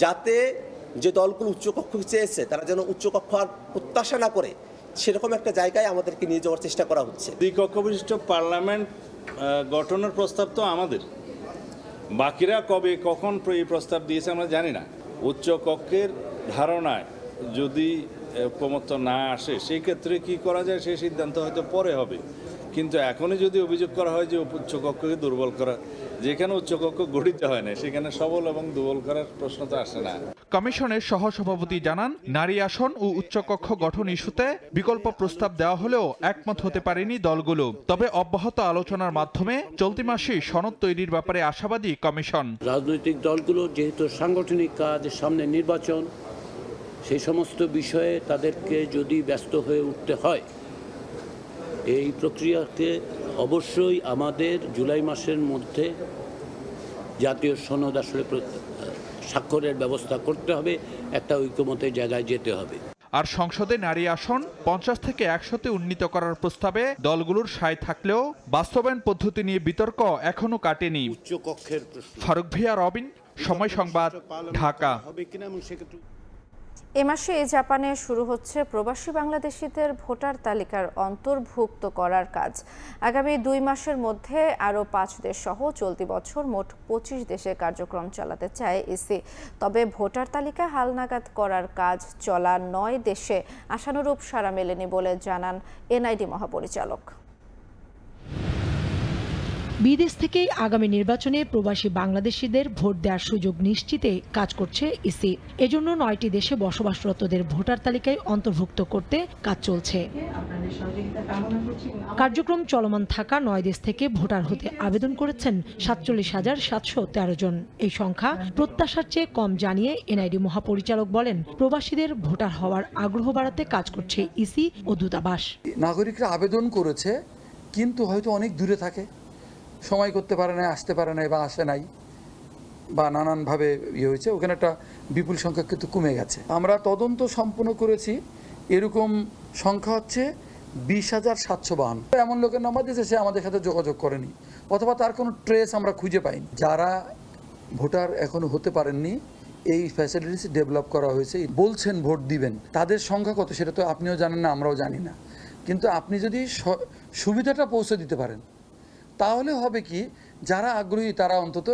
যাতে যে দলগুলো উচ্চকক্ষ চেয়েছে তারা যেন উচ্চকক্ষ আর প্রত্যাশা না করে সেরকম একটা জায়গায় আমাদেরকে নিয়ে যাওয়ার চেষ্টা করা হচ্ছে। দ্বিকক্ষ বিশিষ্ট পার্লামেন্ট গঠনের প্রস্তাব তো আমাদের, বাকিরা কবে কখন এই প্রস্তাব দিয়েছে আমরা জানি না। উচ্চকক্ষের ধারণায় যদি ঐকমত্য না আসে সেই ক্ষেত্রে কি করা যায় সেই সিদ্ধান্ত হয়তো পরে হবে, কিন্তু এখনই যদি অভিযোগ করা হয় যে উচ্চকক্ষকে দুর্বল করা, যেখানে উচ্চকক্ষ গঠিত হয় না সেখানে সবল এবং দুর্বল করার প্রশ্ন তো আসে না। কমিশনের সহসভাপতি জানান নারী আসন ও উচ্চকক্ষ গঠন ইস্যুতে বিকল্প প্রস্তাব দেওয়া হলেও একমত হতে পারেনি দলগুলো। তবে অব্যাহত আলোচনার মাধ্যমে চলতি মাসে সনদ তৈরির ব্যাপারে আশাবাদী কমিশন। রাজনৈতিক দলগুলো যেহেতু সাংগঠনিক কাজ, সামনে নির্বাচন, সেই সমস্ত বিষয়ে তাদেরকে যদি ব্যস্ত হয়ে উঠতে হয়, এই প্রক্রিয়াকে অবশ্যই আমাদের জুলাই মাসের মধ্যে জাতীয় সনদ আসলে স্বাক্ষরের ব্যবস্থা করতে হবে, একটা ঐকমত্যের জায়গায় যেতে হবে। আর সংসদে নারী আসন 50 থেকে 100-তে উন্নীত করার প্রস্তাবে দলগুলোর সায় থাকলেও বাস্তবায়ন পদ্ধতি নিয়ে বিতর্ক এখনো কাটেনি। ফারুক ভিয়া, রবিন, সময় সংবাদ, ঢাকা। এ মাসে জাপানে শুরু হচ্ছে প্রবাসী বাংলাদেশিদের ভোটার তালিকার অন্তর্ভুক্ত করার কাজ। আগামী 2 মাসের মধ্যে আরও 5 দেশ সহ চলতি বছর মোট 25 দেশে কার্যক্রম চালাতে চায় ইসি। তবে ভোটার তালিকা হালনাগাদ করার কাজ চলা 9 দেশে আশানুরূপ সাড়া মেলেনি বলে জানান এনআইডি মহাপরিচালক। বিদেশ থেকেই আগামী নির্বাচনে প্রবাসী বাংলাদেশিদের ভোট দেওয়ার সুযোগ নিশ্চিতে কাজ করছে ইসি। এজন্য 9টি দেশে বসবাসরতদের ভোটার তালিকায় অন্তর্ভুক্ত করতে কাজ চলছে। কার্যক্রম চলমান থাকা 9 দেশ থেকে ভোটার হতে আবেদন করেছেন 47,713 জন। এই সংখ্যা প্রত্যাশার চেয়ে কম জানিয়ে এনআইডি মহাপরিচালক বলেন, প্রবাসীদের ভোটার হওয়ার আগ্রহ বাড়াতে কাজ করছে ইসি ও দূতাবাস। নাগরিকরা আবেদন করেছে কিন্তু হয়তো অনেক দূরে থাকে, সময় করতে পারে না, আসতে পারে নাই বা আসে নাই বা নানানভাবে হয়েছে, ওখানে একটা বিপুল সংখ্যা কিন্তু কমে গেছে। আমরা তদন্ত সম্পন্ন করেছি, এরকম সংখ্যা হচ্ছে 20,752। এমন লোকের নাম্বার দিয়েছে সে আমাদের সাথে যোগাযোগ করেনি অথবা তার কোনো ট্রেস আমরা খুঁজে পাইনি। যারা ভোটার এখনো হতে পারেননি, এই ফ্যাসিলিটিস ডেভেলপ করা হয়েছে, বলছেন ভোট দিবেন, তাদের সংখ্যা কত সেটা তো আপনিও জানেন না, আমরাও জানি না। কিন্তু আপনি যদি সুবিধাটা পৌঁছে দিতে পারেন তাহলে হবে কি, যারা আগ্রহী তারা অন্তত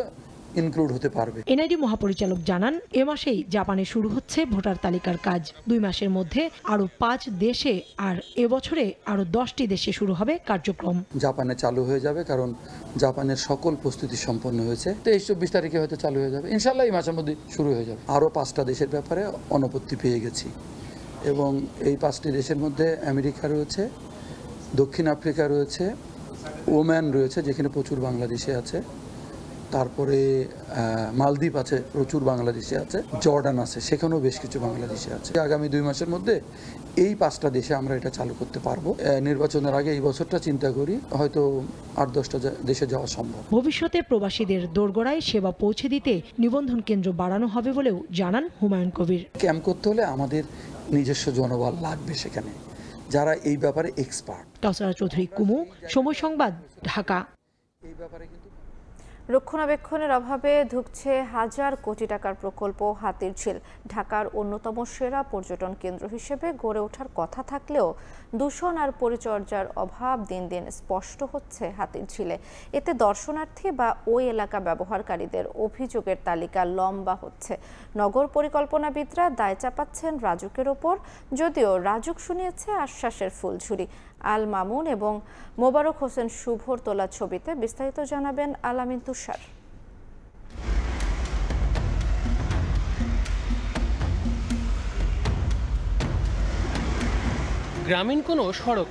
ইনক্লুড হতে পারবে। এনআইডি মহাপরিচালক জানান, এ মাসেই জাপানে শুরু হচ্ছে ভোটার তালিকার কাজ। 2 মাসের মধ্যে আরো 5 দেশে আর এবছরে আরো 10টি দেশে শুরু হবে কার্যক্রম। জাপানে চালু হয়ে যাবে, কারণ জাপানের সকল প্রস্তুতি সম্পন্ন হয়েছে। 23-24 তারিখে হয়তো চালু হয়ে যাবে, ইনশাল্লাহ এই মাসের মধ্যে শুরু হয়ে যাবে। আরো 5টা দেশের ব্যাপারে অনুমতি পেয়ে গেছি এবং এই 5টি দেশের মধ্যে আমেরিকা রয়েছে, দক্ষিণ আফ্রিকা রয়েছে, ওমান রয়েছে যেখানে প্রচুর বাংলাদেশি আছে, তারপরে মালদ্বীপ আছে, প্রচুর বাংলাদেশি আছে, জর্ডান আছে, সেখানেও বেশ কিছু বাংলাদেশি আছে। আগামী 2 মাসের মধ্যে এই 5টা দেশে আমরা এটা চালু করতে পারবো। নির্বাচনের আগে এই বছরটা চিন্তা করি হয়তো 8-10টা দেশে যাওয়া সম্ভব। ভবিষ্যতে প্রবাসীদের দোরগোড়ায় সেবা পৌঁছে দিতে নিবন্ধন কেন্দ্র বাড়ানো হবে বলেও জানান হুমায়ুন কবির। ক্যাম্প করতে হলে আমাদের নিজস্ব জনবল লাগবে সেখানে, যারা এই ব্যাপারে এক্সপার্ট। কাউসারা চৌধুরী কুমু, সময় সংবাদ, ঢাকা। এই ব্যাপারে কিন্তু রক্ষণাবেক্ষণের অভাবে ধুঁকছে হাজার কোটি টাকার প্রকল্প হাতিরঝিল। ঢাকার অন্যতম সেরা পর্যটন কেন্দ্র হিসেবে গড়ে ওঠার কথা থাকলেও দূষণ আর পরিচর্যার অভাব দিন দিন স্পষ্ট হচ্ছে হাতিরঝিলে। এতে দর্শনার্থী বা ওই এলাকা ব্যবহারকারীদের অভিযোগের তালিকা লম্বা হচ্ছে। নগর পরিকল্পনাবিদরা দায় চাপাচ্ছেন রাজুকের ওপর, যদিও রাজুক শুনিয়েছে আশ্বাসের ফুলঝুরি। আল মামুন এবং মোবারক হোসেন শুভর তোলা ছবিতে বিস্তারিত জানাবেন আলামিন তুষার। গ্রামীণ কোনো সড়ক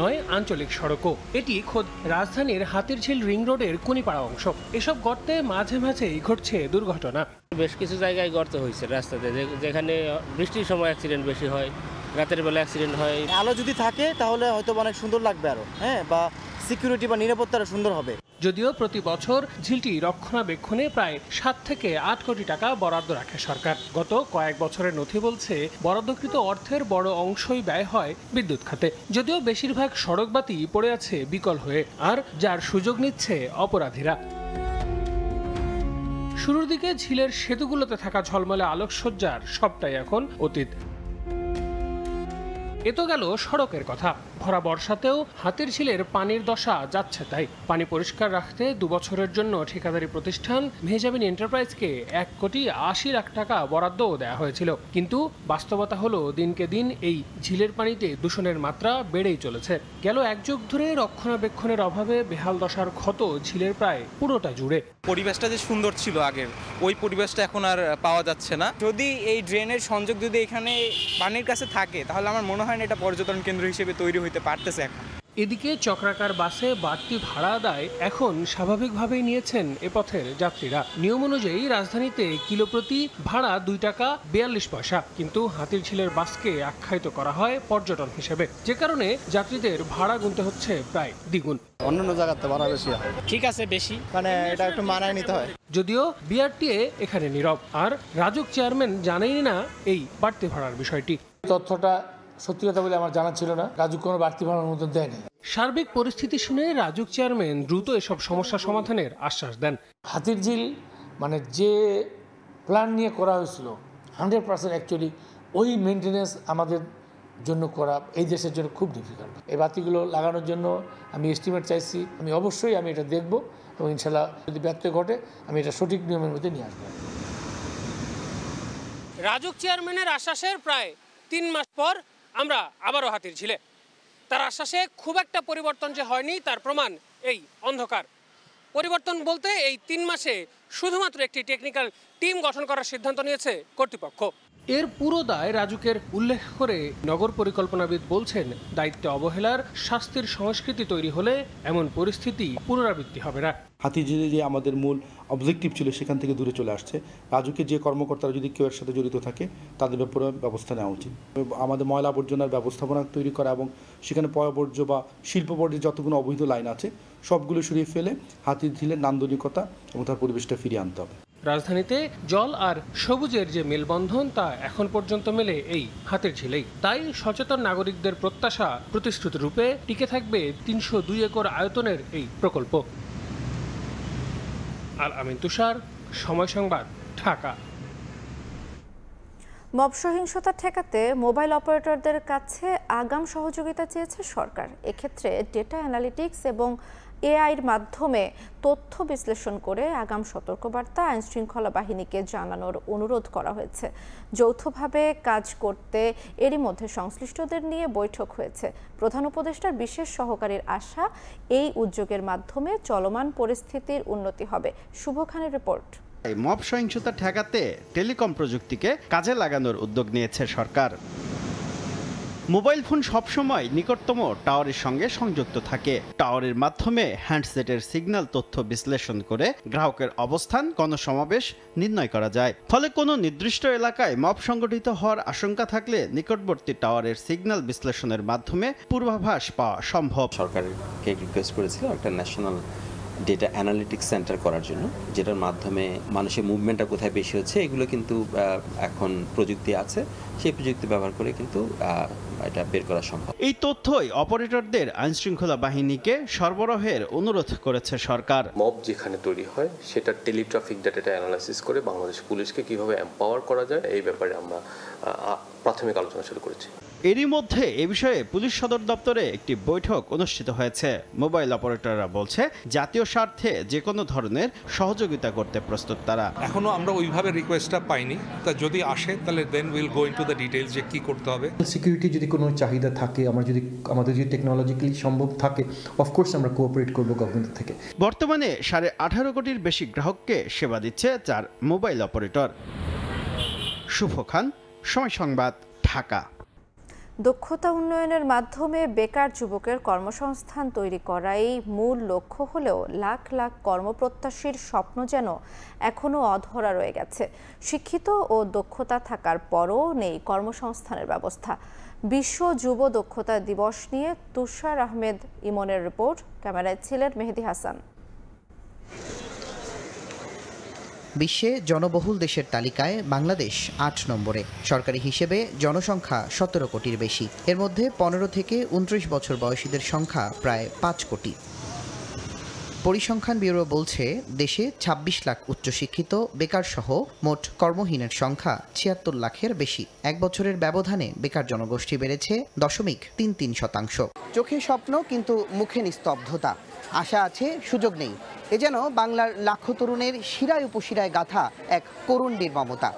নয় আঞ্চলিক সড়কও। এটি খোদ রাজধানীর হাতিরঝিল রিং রোডের কুনিপাড়া অংশ। এসব গর্তে মাঝে মাঝেই ঘটছে দুর্ঘটনা। বেশ কিছু জায়গায় গর্ত হয়েছে রাস্তাতে, যেখানে বৃষ্টির সময় অ্যাক্সিডেন্ট বেশি হয়, রাতের বেলা অ্যাক্সিডেন্ট হয়। আলো যদি থাকে তাহলে হয়তো অনেক সুন্দর লাগবে আরো, বা সিকিউরিটি বা নিরাপত্তা আরো সুন্দর হবে। যদিও প্রতি বছর ঝিলটি রক্ষণাবেক্ষণে প্রায় 7 থেকে 8 কোটি টাকা বরাদ্দ রাখে সরকার। গত কয়েক বছরের নথি বলছে বরাদ্দকৃত অর্থের বড় অংশই ব্যয় হয় বিদ্যুৎ খাতে। যদিও বেশিরভাগ সড়কবাতি পড়ে আছে বিকল হয়ে, আর যার সুযোগ নিচ্ছে অপরাধীরা। শুরুর দিকে ঝিলের সেতুগুলোতে থাকা ঝলমলে আলোকসজ্জার সবটাই এখন অতীত। এ তো গেল সড়কের কথা। ভরা বর্ষাতেও হাতিরঝিলের পানির দশা যাচ্ছে তাই। পানি পরিষ্কার রাখতে 2 বছরের জন্য ঠিকাদারি প্রতিষ্ঠান মেহজাবিন এন্টারপ্রাইজকে 1,80,00,000 টাকা বরাদ্দও দেওয়া হয়েছিল। কিন্তু বাস্তবতা হলো দিনকে দিন এই ঝিলের পানিতে দূষণের মাত্রা বেড়েই চলেছে। গেল 1 যুগ ধরে রক্ষণাবেক্ষণের অভাবে বেহাল দশার ক্ষত ঝিলের প্রায় পুরোটা জুড়ে। পরিবেশটা যে সুন্দর ছিল আগের, ওই পরিবেশটা এখন আর পাওয়া যাচ্ছে না। যদি এই ড্রেনের সংযোগ যদি এখানে পানির কাছে থাকে তাহলে আমার মনে হয় এটা পর্যটন কেন্দ্র হিসেবে তৈরি হতে পারতেছে এখন। এদিকে চক্রাকার বাসে বাড়তি ভাড়া আদায় এখন স্বাভাবিকভাবেই নিয়েছেন এ পথের যাত্রীরা। নিয়ম অনুযায়ী রাজধানীতে কিলো প্রতি ভাড়া 2 টাকা 42 পয়সা, কিন্তু হাতিরঝিলের বাসকে আখ্যায়িত করা হয় পর্যটন হিসেবে, যে কারণে যাত্রীদের ভাড়া গুনতে হচ্ছে প্রায় দ্বিগুণ। অন্যান্য জায়গাতে ভাড়া বেশি হয়। ঠিক আছে, বেশি মানে এটা একটু মানায় নিতে হয়। যদিও বিআরটিএ এখানে নীরব, আর রাজুক চেয়ারম্যান জানেনই না এই বাড়তি ভাড়ার বিষয়টি। তথ্যটা সত্যি কথা বলে আমার জানা ছিল না, রাজুক কোনো বাড়তি ভাড়ার মতো দেয়নি। সার্বিক পরিস্থিতি শুনে রাজুক চেয়ারম্যান দ্রুত এসব সমস্যা সমাধানের আশ্বাস দেন। হাতিরঝিল মানে যে প্ল্যান নিয়ে করা হয়েছিল 100% অ্যাকচুয়ালি ওই মেনটেনেন্স আমাদের জন্য করা এই দেশের জন্য খুব ডিফিকাল্ট। এই বাতিগুলো লাগানোর জন্য আমি এস্টিমেট চাইছি, আমি অবশ্যই এটা দেখব এবং ইনশাল্লাহ যদি ব্যত্যয় ঘটে আমি এটা সঠিক নিয়মের মধ্যে নিয়ে আসবো। রাজুক চেয়ারম্যানের আশ্বাসের প্রায় 3 মাস পর আমরা আবারও হাতিরঝিলে। তার আশ্বাসে খুব একটা পরিবর্তন যে হয়নি তার প্রমাণ এই অন্ধকার। পরিবর্তন বলতে এই 3 মাসে শুধুমাত্র একটি টেকনিক্যাল টিম গঠন করার সিদ্ধান্ত নিয়েছে কর্তৃপক্ষ। এর পুরো দায় রাজুকের উল্লেখ করে নগর পরিকল্পনাবিদ বলছেন, দায়িত্বে অবহেলার শাস্তির সংস্কৃতি তৈরি হলে এমন পরিস্থিতি পুনরাবৃত্তি হবে না। হাতিঝিলে যে আমাদের মূল অবজেক্টিভ ছিল সেখান থেকে দূরে চলে আসছে। রাজুকে যে কর্মকর্তারা যদি কেউ এর সাথে জড়িত থাকে তাদের উপরে ব্যবস্থা নেওয়া উচিত। আমাদের ময়লা আবর্জনার ব্যবস্থাপনা তৈরি করা এবং সেখানে পয়ঃবর্জ্য বা শিল্প পর্যায়ে যতগুলো অবৈধ লাইন আছে সবগুলো সরিয়ে ফেলে হাতিঝিলের নান্দনিকতা এবং তার পরিবেশটা ফিরিয়ে আনতে হবে। রাজধানীতে জল আর সবুজের যে মেলবন্ধন তা এখন পর্যন্ত মেলে এই হাতিরঝিলেই। তাই সচেতন নাগরিকদের প্রত্যাশা, প্রতিশ্রুতি রূপে টিকে থাকবে ৩০২ একর আয়তনের এই প্রকল্প। আল আমিন তুষার, সময় সংবাদ, ঢাকা। মব সহিংসতা ঠেকাতে মোবাইল অপারেটরদের কাছে আগাম সহযোগিতা চেয়েছে সরকার। এক্ষেত্রে ডেটা অ্যানালিটিক্স এবং এআইয়ের মাধ্যমে তথ্য বিশ্লেষণ করে আগাম সতর্কবার্তা আইনশৃঙ্খলা বাহিনীকে জানানোর অনুরোধ করা হয়েছে। যৌথভাবে কাজ করতে এরই মধ্যে সংশ্লিষ্টদের নিয়ে বৈঠক হয়েছে। প্রধান উপদেষ্টার বিশেষ সহকারীর আশা, এই উদ্যোগের মাধ্যমে চলমান পরিস্থিতির উন্নতি হবে। শুভ খানের রিপোর্ট। মব সহিংসতা ঠেকাতে টেলিকম প্রযুক্তিকে কাজে লাগানোর উদ্যোগ নিয়েছে সরকার। মোবাইল ফোন সবসময় নিকটতম টাওয়ারের সঙ্গে সংযুক্ত থাকে। টাওয়ারের মাধ্যমে হ্যান্ডসেটের সিগন্যাল তথ্য বিশ্লেষণ করে গ্রাহকের অবস্থান, গণসমাবেশ নির্ণয় করা যায়। ফলে কোনো নির্দিষ্ট এলাকায় মব সংগঠিত হওয়ার আশঙ্কা থাকলে নিকটবর্তী টাওয়ারের সিগন্যাল বিশ্লেষণের মাধ্যমে পূর্বাভাস পাওয়া সম্ভব। সরকারকে রিকোয়েস্ট করেছিল একটা ন্যাশনাল ডেটা অ্যানালিটিক্স সেন্টার করার জন্য, যেটার মাধ্যমে মানুষের মুভমেন্টটা কোথায় বেশি হচ্ছে এগুলো কিন্তু এখন প্রযুক্তি আছে, সেই প্রযুক্তি ব্যবহার করে কিন্তু এটা বের করা সম্ভব। এই তথ্যই অপারেটরদের আইনশৃঙ্খলা বাহিনীকে সরবরাহের অনুরোধ করেছে সরকার। মব যেখানে তৈরি হয় সেটা টেলিট্রাফিক ডাটাটা অ্যানালাইসিস করে বাংলাদেশ পুলিশকে কিভাবে এম্পাওয়ার করা যায় এই ব্যাপারে আমরা প্রাথমিক আলোচনা শুরু করেছি। এরই মধ্যে এ বিষয়ে পুলিশ সদর দপ্তরে একটি বৈঠক অনুষ্ঠিত হয়েছে। মোবাইল অপারেটররা বলছে, জাতীয় স্বার্থে যে কোনো ধরনের সহযোগিতা করতে প্রস্তুত তারা। এখনো আমরা ওইভাবে রিকোয়েস্টটা পাইনি, তা যদি আসে তাহলে then will go into the details যে কি করতে হবে। সিকিউরিটি যদি কোনো চাহিদা থাকে, আমাদের যদি টেকনোলজিক্যালি সম্ভব থাকে, অফকোর্স আমরা কোঅপারেট করব গভর্নমেন্ট থেকে। বর্তমানে 18.5 কোটির বেশি গ্রাহককে সেবা দিচ্ছে 4 মোবাইল অপারেটর। শুভ খান, সময় সংবাদ, ঢাকা। দক্ষতা উন্নয়নের মাধ্যমে বেকার যুবকের কর্মসংস্থান তৈরি করাই মূল লক্ষ্য হলেও লাখ লাখ কর্মপ্রত্যাশীর স্বপ্ন যেন এখনও অধরা রয়ে গেছে। শিক্ষিত ও দক্ষতা থাকার পরও নেই কর্মসংস্থানের ব্যবস্থা। বিশ্ব যুব দক্ষতা দিবস নিয়ে তুষার আহমেদ ইমনের রিপোর্ট, ক্যামেরায় ছিলেন মেহেদি হাসান। বিশ্বে জনবহুল দেশের তালিকায় বাংলাদেশ 8 নম্বরে। সরকারি হিসেবে জনসংখ্যা 17 কোটির বেশি। এর মধ্যে 15 থেকে 29 বছর বয়সীদের সংখ্যা প্রায় 5 কোটি। পরিসংখ্যান ব্যুরো বলছে, দেশে 26 লাখ উচ্চশিক্ষিত বেকার সহ মোট কর্মহীনের সংখ্যা 76 লাখের বেশি। এক বছরের ব্যবধানে বেকার জনগোষ্ঠী বেড়েছে 0.33%। চোখে স্বপ্ন কিন্তু মুখে নিস্তব্ধতা। আশা আছে, সুযোগ নেই। এ যেন বাংলার লাখো তরুণের শিরায় উপশিরায় গাথা এক করুণ নির্মমতা।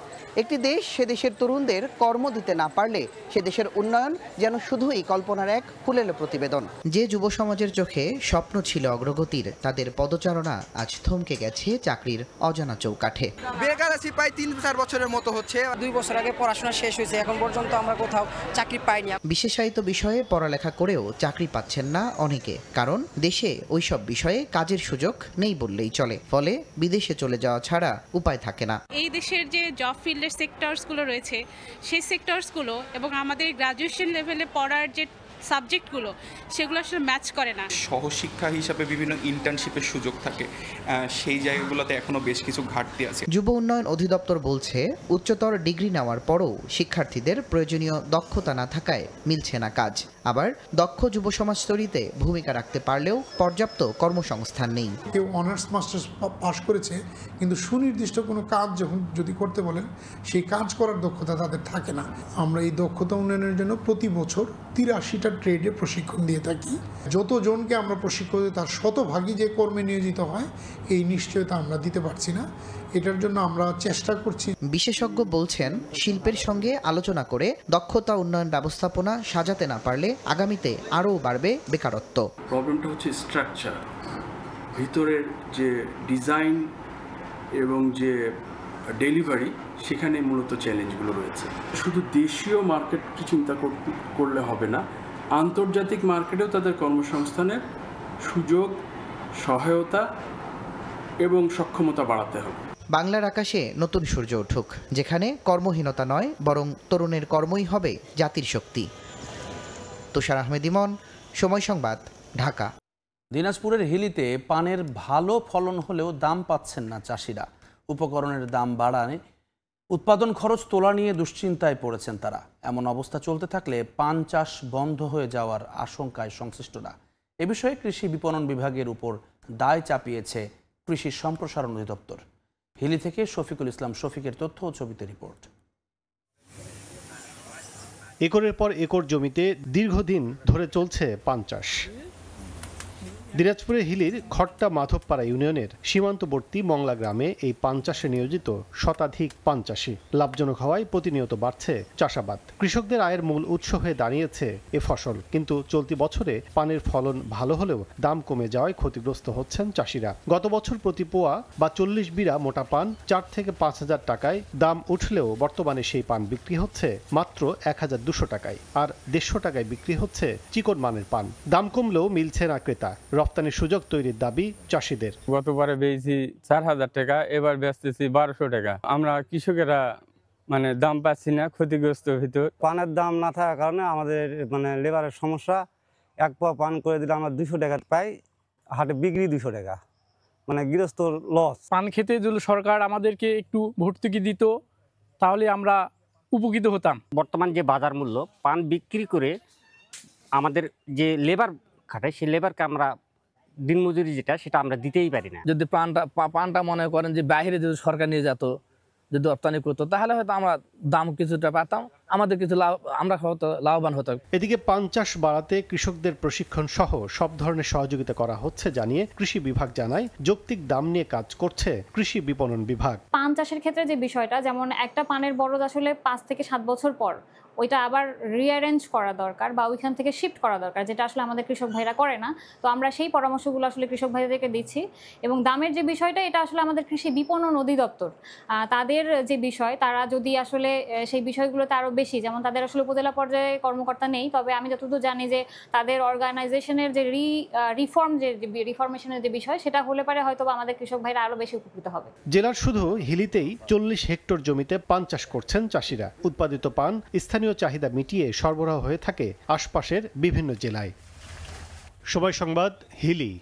একটি দেশ সে দেশের তরুণদের কর্ম দিতে না পারলে সে দেশের উন্নয়ন যেন শুধুই কল্পনার এক ফুলেল প্রতিবেদন। যে যুব সমাজের চোখে স্বপ্ন ছিল অগ্রগতির, তাদের পদচারণা আজ থমকে গেছে চাকরির অজানা চৌকাঠে। বেকার আছি প্রায় 3-4 বছরের মতো হচ্ছে। 2 বছর আগে পড়াশোনা শেষ হয়েছে, এখন পর্যন্ত আমরা কোথাও চাকরি পাইনি। বিশেষায়িত বিষয়ে পড়ালেখা করেও চাকরি পাচ্ছেন না অনেকে, কারণ দেশে ওইসব বিষয়ে কাজের সুযোগ নেই বললেই চলে। ফলে বিদেশে চলে যাওয়া ছাড়া উপায় থাকে না। এই দেশের যে জব ফিল্ডের সেক্টরসগুলো রয়েছে, সেই সেক্টরসগুলো এবং আমাদের গ্রাজুয়েশন লেভেলে পড়ার যে সাবজেক্টগুলো, সেগুলো আসলে ম্যাচ করে না। সহশিক্ষা হিসাবে বিভিন্ন ইন্টার্নশিপের সুযোগ থাকে, সেই জায়গাগুলোতে এখনো বেশ কিছু ঘাটতি আছে। যুব উন্নয়ন অধিদপ্তর বলছে, উচ্চতর ডিগ্রি নেওয়ার পরও শিক্ষার্থীদের প্রয়োজনীয় দক্ষতা না থাকায় মিলছে না কাজ। আবার দক্ষ যুব সমাজ তৈরিতে ভূমিকা রাখতে পারলেও পর্যাপ্ত কর্মসংস্থান নেই। কেউ অনার্স মাস্টার্স পাশ করেছে, কিন্তু সুনির্দিষ্ট কোনো কাজ যদি করতে বলেন, সেই কাজ করার দক্ষতা তাদের থাকে না। আমরা এই দক্ষতা উন্নয়নের জন্য প্রতি বছর 83টা ট্রেডে প্রশিক্ষণ দিয়ে থাকি। যতজনকে আমরা প্রশিক্ষণ দিই তার শতভাগই যে কর্মে নিয়োজিত হয়, এই নিশ্চয়তা আমরা দিতে পারছি না। এটার জন্য আমরা চেষ্টা করছি। বিশেষজ্ঞ বলছেন, শিল্পের সঙ্গে আলোচনা করে দক্ষতা উন্নয়ন ব্যবস্থাপনা সাজাতে না পারলে আগামীতে আরও বাড়বে বেকারত্ব। প্রবলেমটা হচ্ছে স্ট্রাকচার, ভিতরের যে ডিজাইন এবং যে ডেলিভারি, সেখানে মূলত চ্যালেঞ্জগুলো রয়েছে। শুধু দেশীয় মার্কেটকে চিন্তা করলে হবে না, আন্তর্জাতিক মার্কেটেও তাদের কর্মসংস্থানের সুযোগ, সহায়তা এবং সক্ষমতা বাড়াতে হবে। বাংলার আকাশে নতুন সূর্য উঠুক, যেখানে কর্মহীনতা নয় বরং তরুণের কর্মই হবে জাতির শক্তি। তুষার আহমেদ ইমন, সময় সংবাদ, ঢাকা। দিনাজপুরের হিলিতে পানের ভালো ফলন হলেও দাম পাচ্ছেন না চাষিরা। উপকরণের দাম বাড়ায় উৎপাদন খরচ তোলা নিয়ে দুশ্চিন্তায় পড়েছেন তারা। এমন অবস্থা চলতে থাকলে পান চাষ বন্ধ হয়ে যাওয়ার আশঙ্কায় সংশ্লিষ্টরা। এ বিষয়ে কৃষি বিপণন বিভাগের উপর দায় চাপিয়েছে কৃষি সম্প্রসারণ অধিদপ্তর। হিলি থেকে শফিকুল ইসলাম শফিকের তথ্য ও ছবিতে রিপোর্ট। একরের পর একর জমিতে দীর্ঘদিন ধরে চলছে পান চাষ। দিনাজপুরের হিলির খট্টা মাধবপাড়া ইউনিয়নের সীমান্তবর্তী মংলা গ্রামে এই পান চাষে নিয়োজিত শতাধিক পান চাষি। লাভজনক হওয়ায় প্রতিনিয়ত বাড়ছে চাষাবাদ। কৃষকদের আয়ের মূল উৎস হয়ে দাঁড়িয়েছে এ ফসল। কিন্তু চলতি বছরে পানের ফলন ভালো হলেও দাম কমে যাওয়ায় ক্ষতিগ্রস্ত হচ্ছেন চাষিরা। গত বছর প্রতি পোয়া বা 40 বিড়া মোটা পান 4 থেকে 5,000 টাকায় দাম উঠলেও বর্তমানে সেই পান বিক্রি হচ্ছে মাত্র 1,200 টাকায়, আর 150 টাকায় বিক্রি হচ্ছে চিকন মানের পান। দাম কমলেও মিলছে না ক্রেতা। রপ্তানির সুযোগ তৈরির দাবি চাষিদের। গতবারে বেচেছি 4,000 টাকা, এবার বেচতেছি 1200 টাকা। আমরা কৃষকেরা দাম পাচ্ছি না, ক্ষতিগ্রস্ত ভিতর। পানের দাম না থাকার কারণে আমাদের লেবারের সমস্যা। এক পোয়া পান করে দিলে আমরা 200 টাকা পাই, হাটে বিক্রি 200 টাকা, গৃহস্থ লস। পান খেতে যদি সরকার আমাদেরকে একটু ভর্তুকি দিত তাহলে আমরা উপকৃত হতাম। বর্তমান যে বাজার মূল্য, পান বিক্রি করে আমাদের যে লেবার খাটায় সেই লেবারকে আমরা দিনমজুরি যেটা সেটা আমরা দিতেই পারি না। যদি পানটা মনে করেন যে বাইরে যদি সরকার নিয়ে যেত, যদি রপ্তানি করতো, তাহলে হয়তো আমরা দাম কিছুটা পেতাম, আমাদের কিছু আমরা হয়তো লাভবান হতাম। এদিকে পান চাষ বাড়াতে কৃষকদের প্রশিক্ষণ সহ সব ধরনের সহযোগিতা করা হচ্ছে জানিয়ে কৃষি বিভাগ জানায় যৌক্তিক দাম নিয়ে কাজ করছে কৃষি বিপণন বিভাগ। পান চাষের ক্ষেত্রে যে বিষয়টা, যেমন একটা পানের বরজ আসলে 5 থেকে 7 বছর পর ওইটা আবার রিঅ্যারেঞ্জ করা দরকার বা ওইখান থেকে শিফট করা দরকার, যেটা আসলে আমাদের কৃষক ভাইরা করে না। তো আমরা সেই পরামর্শগুলো আসলে কৃষক ভাইদেরকে দিচ্ছি। এবং দামের যে বিষয়টা, এটা আসলে আমাদের কৃষি বিপণন অধিদপ্তর তাদের যে বিষয়, তারা যদি আসলে সেই বিষয়গুলোতে আরও বেশি, যেমন তাদের আসলে উপজেলা পর্যায়ে কর্মকর্তা নেই, তবে আমি যতদূর জানি যে তাদের অর্গানাইজেশনের যে রিফরমেশনের যে বিষয়, সেটা হলে পারে হয়তো আমাদের কৃষক ভাইরা আরও বেশি উপকৃত হবে। জেলার শুধু হিলিতেই 40 হেক্টর জমিতে পান চাষ করছেন চাষিরা। উৎপাদিত পান স্থানীয় চাহিদা মিটিয়ে সরবরাহ হয়ে থাকে আশপাশের বিভিন্ন জেলায়। সময় সংবাদ, হিলি।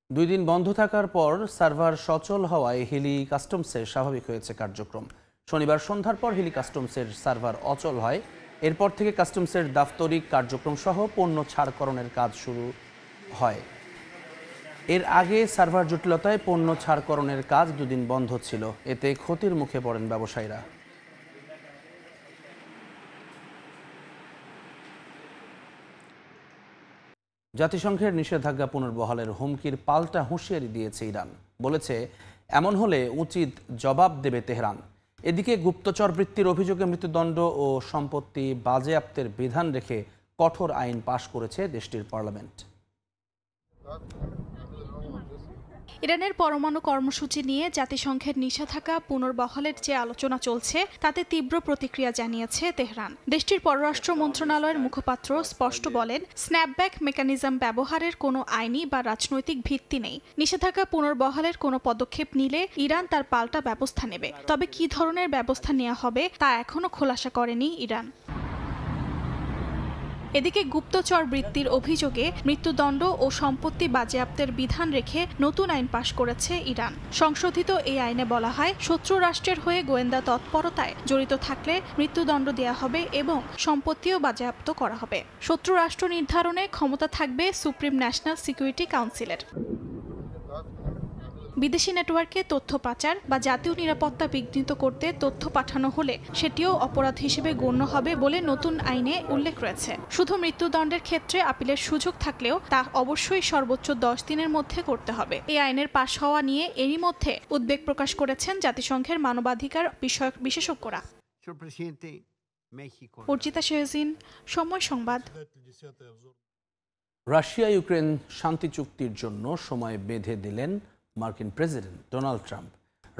2 দিন বন্ধ থাকার পর সার্ভার সচল হওয়ায় হিলি কাস্টমসের স্বাভাবিক হয়েছে কার্যক্রম। শনিবার সন্ধ্যার পর হিলি কাস্টমসের সার্ভার অচল হয়। এরপর থেকে কাস্টমসের দাপ্তরিক কার্যক্রম সহ পণ্য ছাড়করণের কাজ শুরু হয়। এর আগে সার্ভার জটিলতায় পণ্য ছাড়করণের কাজ 2 দিন বন্ধ ছিল। এতে ক্ষতির মুখে পড়েন ব্যবসায়ীরা। জাতিসংঘের নিষেধাজ্ঞা পুনর্বহালের হুমকির পাল্টা হুঁশিয়ারি দিয়েছে ইরান। বলেছে এমন হলে উচিত জবাব দেবে তেহরান। এদিকে গুপ্তচর বৃত্তির অভিযোগে মৃত্যুদণ্ড ও সম্পত্তি বাজেয়াপ্তের বিধান রেখে কঠোর আইন পাশ করেছে দেশটির পার্লামেন্ট। ইরানের পরমাণু কর্মসূচি নিয়ে জাতিসংঘের নিষেধাজ্ঞা পুনর্বহালের যে আলোচনা চলছে তাতে তীব্র প্রতিক্রিয়া জানিয়েছে তেহরান। দেশটির পররাষ্ট্র মন্ত্রণালয়ের মুখপাত্র স্পষ্ট বলেন, স্ন্যাপব্যাক মেকানিজম ব্যবহারের কোনো আইনি বা রাজনৈতিক ভিত্তি নেই। নিষেধাজ্ঞা পুনর্বহালের কোনো পদক্ষেপ নিলে ইরান তার পাল্টা ব্যবস্থা নেবে। তবে কী ধরনের ব্যবস্থা নেওয়া হবে তা এখনও খোলাসা করেনি ইরান। এদিকে গুপ্তচর বৃত্তির অভিযোগে মৃত্যুদণ্ড ও সম্পত্তি বাজেয়াপ্তের বিধান রেখে নতুন আইন পাশ করেছে ইরান। সংশোধিত এই আইনে বলা হয়, শত্রু রাষ্ট্রের হয়ে গোয়েন্দা তৎপরতায় জড়িত থাকলে মৃত্যুদণ্ড দেওয়া হবে এবং সম্পত্তিও বাজেয়াপ্ত করা হবে। শত্রু রাষ্ট্র নির্ধারণে ক্ষমতা থাকবে সুপ্রিম ন্যাশনাল সিকিউরিটি কাউন্সিলের। বিদেশি নেটওয়ার্কে তথ্য পাচার বা জাতীয় নিরাপত্তা বিঘ্নিত করতে তথ্য পাঠানো হলে সেটিও অপরাধ হিসেবে গণ্য হবে বলে নতুন আইনে উল্লেখ রয়েছে। শুধু মৃত্যুদণ্ডের ক্ষেত্রে আপিলের সুযোগ থাকলেও তা অবশ্যই সর্বোচ্চ 10 দিনের মধ্যে করতে হবে। এই আইনের পাশ হওয়া নিয়ে এরই মধ্যে উদ্বেগ প্রকাশ করেছেন জাতিসংঘের মানবাধিকার বিষয়ক বিশেষজ্ঞরা। অর্জিতা শেহজিন, সময় সংবাদ। রাশিয়া ইউক্রেন শান্তি চুক্তির জন্য সময় বেঁধে দিলেন মার্কিন প্রেসিডেন্ট ডোনাল্ড ট্রাম্প।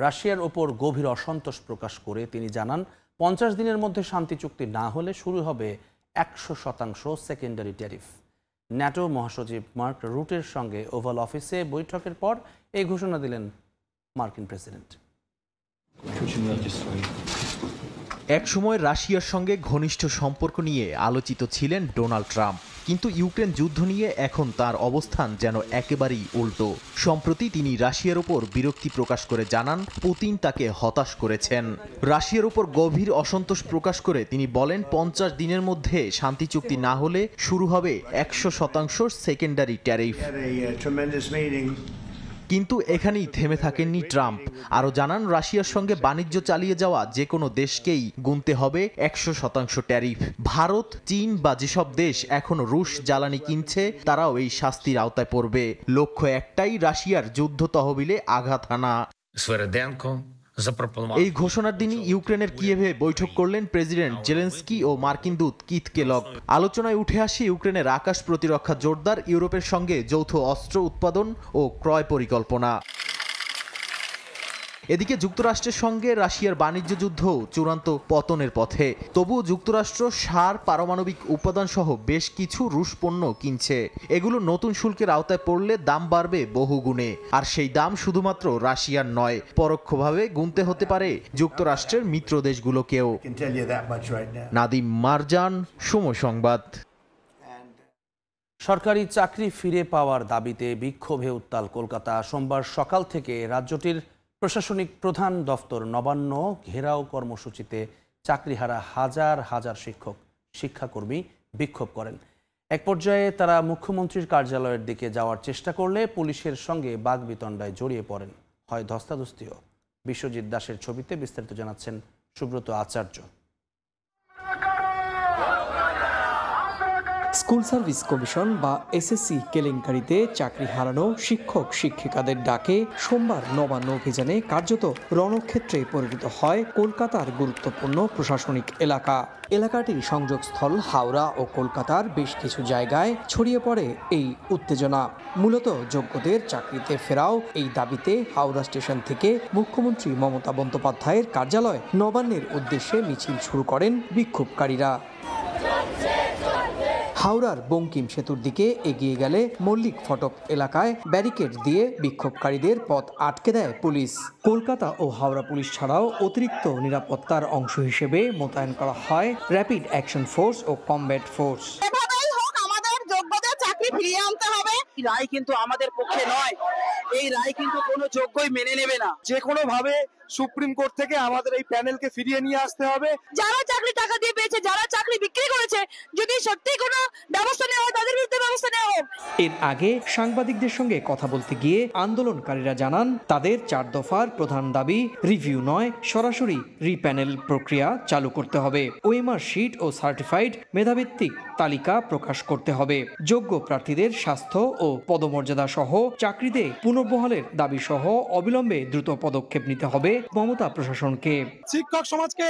রাশিয়ার ওপর গভীর অসন্তোষ প্রকাশ করে তিনি জানান 50 দিনের মধ্যে শান্তি চুক্তি না হলে শুরু হবে 100% সেকেন্ডারি ট্যারিফ। ন্যাটো মহাসচিব মার্ক রুটের সঙ্গে ওভাল অফিসে বৈঠকের পর এই ঘোষণা দিলেন মার্কিন প্রেসিডেন্ট। একসময় রাশিয়ার সঙ্গে ঘনিষ্ঠ সম্পর্ক নিয়ে আলোচিত ছিলেন ডোনাল্ড ট্রাম্প, কিন্তু ইউক্রেন যুদ্ধ নিয়ে এখন তার অবস্থান যেন একেবারেই উল্টো। সম্প্রতি তিনি রাশিয়ার উপর বিরক্তি প্রকাশ করে জানান পুতিন তাকে হতাশ করেছেন। রাশিয়ার উপর গভীর অসন্তোষ প্রকাশ করে তিনি বলেন 50 দিনের মধ্যে শান্তি চুক্তি না হলে শুরু হবে 100% সেকেন্ডারি ট্যারিফ। কিন্তু এখানেই থেমে থাকেননি ট্রাম্প, আরও জানান রাশিয়ার সঙ্গে বাণিজ্য চালিয়ে যাওয়া যে কোনো দেশকেই গুনতে হবে 100% ট্যারিফ। ভারত, চীন বা যেসব দেশ এখনো রুশ জ্বালানি কিনছে তারাও এই শাস্তির আওতায় পড়বে। লক্ষ্য একটাই, রাশিয়ার যুদ্ধ তহবিলে আঘাত হানা। এই ঘোষণার দিনই ইউক্রেনের কিয়েভে বৈঠক করলেন প্রেসিডেন্ট জেলেনস্কি ও মার্কিন দূত কিথ কেলগ। আলোচনায় উঠে আসে ইউক্রেনের আকাশ প্রতিরক্ষা জোরদার, ইউরোপের সঙ্গে যৌথ অস্ত্র উৎপাদন ও ক্রয় পরিকল্পনা। এদিকে যুক্তরাষ্ট্রের সঙ্গে রাশিয়ার বাণিজ্য যুদ্ধ চূড়ান্ত পতনের পথে। তবুও যুক্তরাষ্ট্র সার, পারমাণবিক উপাদান সহ বেশ কিছু রুশ পণ্য কিনছে। এগুলো নতুন শুল্কের আওতায় পড়লে দাম বাড়বে বহুগুণে, আর সেই দাম শুধুমাত্র রাশিয়ার নয়, পরোক্ষভাবে গুনতে হতে পারে যুক্তরাষ্ট্রের মিত্র দেশগুলোকেও। নাদিম মারজান, সময় সংবাদ। সরকারি চাকরি ফিরে পাওয়ার দাবিতে বিক্ষোভে উত্তাল কলকাতা। সোমবার সকাল থেকে রাজ্যটির প্রশাসনিক প্রধান দফতর নবান্ন ঘেরাও কর্মসূচিতে চাকরিহারা হাজার হাজার শিক্ষক শিক্ষাকর্মী বিক্ষোভ করেন। এক পর্যায়ে তারা মুখ্যমন্ত্রীর কার্যালয়ের দিকে যাওয়ার চেষ্টা করলে পুলিশের সঙ্গে বাগবিতণ্ডায় জড়িয়ে পড়েন, হয় ধস্তাধস্তিও। বিশ্বজিৎ দাসের ছবিতে বিস্তারিত জানাচ্ছেন সুব্রত আচার্য। স্কুল সার্ভিস কমিশন বা এসএসসি কেলেঙ্কারিতে চাকরি হারানো শিক্ষক শিক্ষিকাদের ডাকে সোমবার নবান্ন অভিযানে কার্যত রণক্ষেত্রে পরিণত হয় কলকাতার গুরুত্বপূর্ণ প্রশাসনিক এলাকা। এলাকাটির সংযোগস্থল হাওড়া ও কলকাতার বেশ কিছু জায়গায় ছড়িয়ে পড়ে এই উত্তেজনা। মূলত যোগ্যদের চাকরিতে ফেরাও এই দাবিতে হাওড়া স্টেশন থেকে মুখ্যমন্ত্রী মমতা বন্দ্যোপাধ্যায়ের কার্যালয় নবান্নের উদ্দেশ্যে মিছিল শুরু করেন বিক্ষোভকারীরা। হাওড়ার বঙ্কিম সেতুর দিকে এগিয়ে গেলে মল্লিক ফটক এলাকায় ব্যারিকেড দিয়ে বিক্ষোভকারীদের পথ আটকে দেয় পুলিশ। কলকাতা ও হাওড়া পুলিশ ছাড়াও অতিরিক্ত নিরাপত্তার অংশ হিসেবে মোতায়েন করা হয় র্যাপিড অ্যাকশন ফোর্স ও কমব্যাট ফোর্স। আমাদের যোগ্যদের চাকরি ফিরিয়ে আনতে হবে। রায় কিন্তু আমাদের পক্ষে নয়, এই রায় কিন্তু কোনো যোগ্যই মেনে নেবে না। যে কোনো ভাবে সুপ্রিম কোর্ট থেকে আমাদের এই প্যানেলকে ফিরিয়ে নিয়ে আসতে হবে। যারা চাকরি টাকা দিয়ে পেয়েছে, যারা চাকরি বিক্রি করেছে, যদি সত্যি কোনো ব্যবস্থা নেওয়া হয় তাদের বিরুদ্ধে ব্যবস্থা নেওয়া হোক। এর আগে সাংবাদিকদের সঙ্গে কথা বলতে গিয়ে আন্দোলনকারীরা জানান তাদের 4 দফার প্রধান দাবি রিভিউ নয়, সরাসরি রিপ্যানেল প্রক্রিয়া চালু করতে হবে। ওএমআর শিট ও সার্টিফাইড মেধাভিত্তিক তালিকা প্রকাশ করতে হবে। যোগ্য প্রার্থীদের স্বাস্থ্য ও পদমর্যাদা সহ চাকরিতে পুনর্বহালের দাবি সহ অবিলম্বে দ্রুত পদক্ষেপ নিতে হবে মমতা প্রশাসনকে। শিক্ষক সমাজকে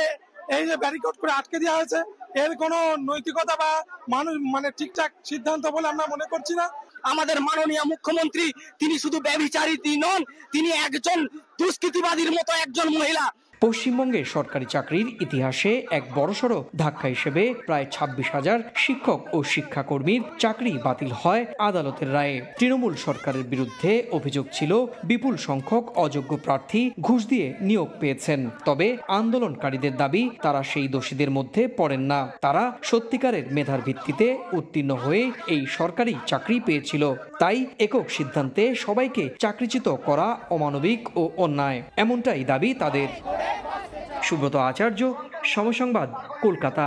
এই যে ব্যারিকেড করে আটকে দেওয়া হয়েছে, এর কোনো নৈতিকতা বা মানুষ ঠিকঠাক সিদ্ধান্ত বলে আমরা মনে করছি না। আমাদের মাননীয় মুখ্যমন্ত্রী তিনি শুধু ব্যভিচারী নন, তিনি একজন দুষ্কৃতিবাদীর মতো একজন মহিলা। পশ্চিমবঙ্গের সরকারি চাকরির ইতিহাসে এক বড়সড় ধাক্কা হিসেবে প্রায় 26,000 শিক্ষক ও শিক্ষাকর্মীর চাকরি বাতিল হয় আদালতের রায়ে। তৃণমূল সরকারের বিরুদ্ধে অভিযোগ ছিল বিপুল সংখ্যক অযোগ্য প্রার্থী ঘুষ দিয়ে নিয়োগ পেয়েছেন। তবে আন্দোলনকারীদের দাবি তারা সেই দোষীদের মধ্যে পড়েন না, তারা সত্যিকারের মেধার ভিত্তিতে উত্তীর্ণ হয়ে এই সরকারি চাকরি পেয়েছিল। তাই একক সিদ্ধান্তে সবাইকে চাকরিচ্যুত করা অমানবিক ও অন্যায়, এমনটাই দাবি তাদের। সুব্রত আচার্য, সময় সংবাদ, কলকাতা।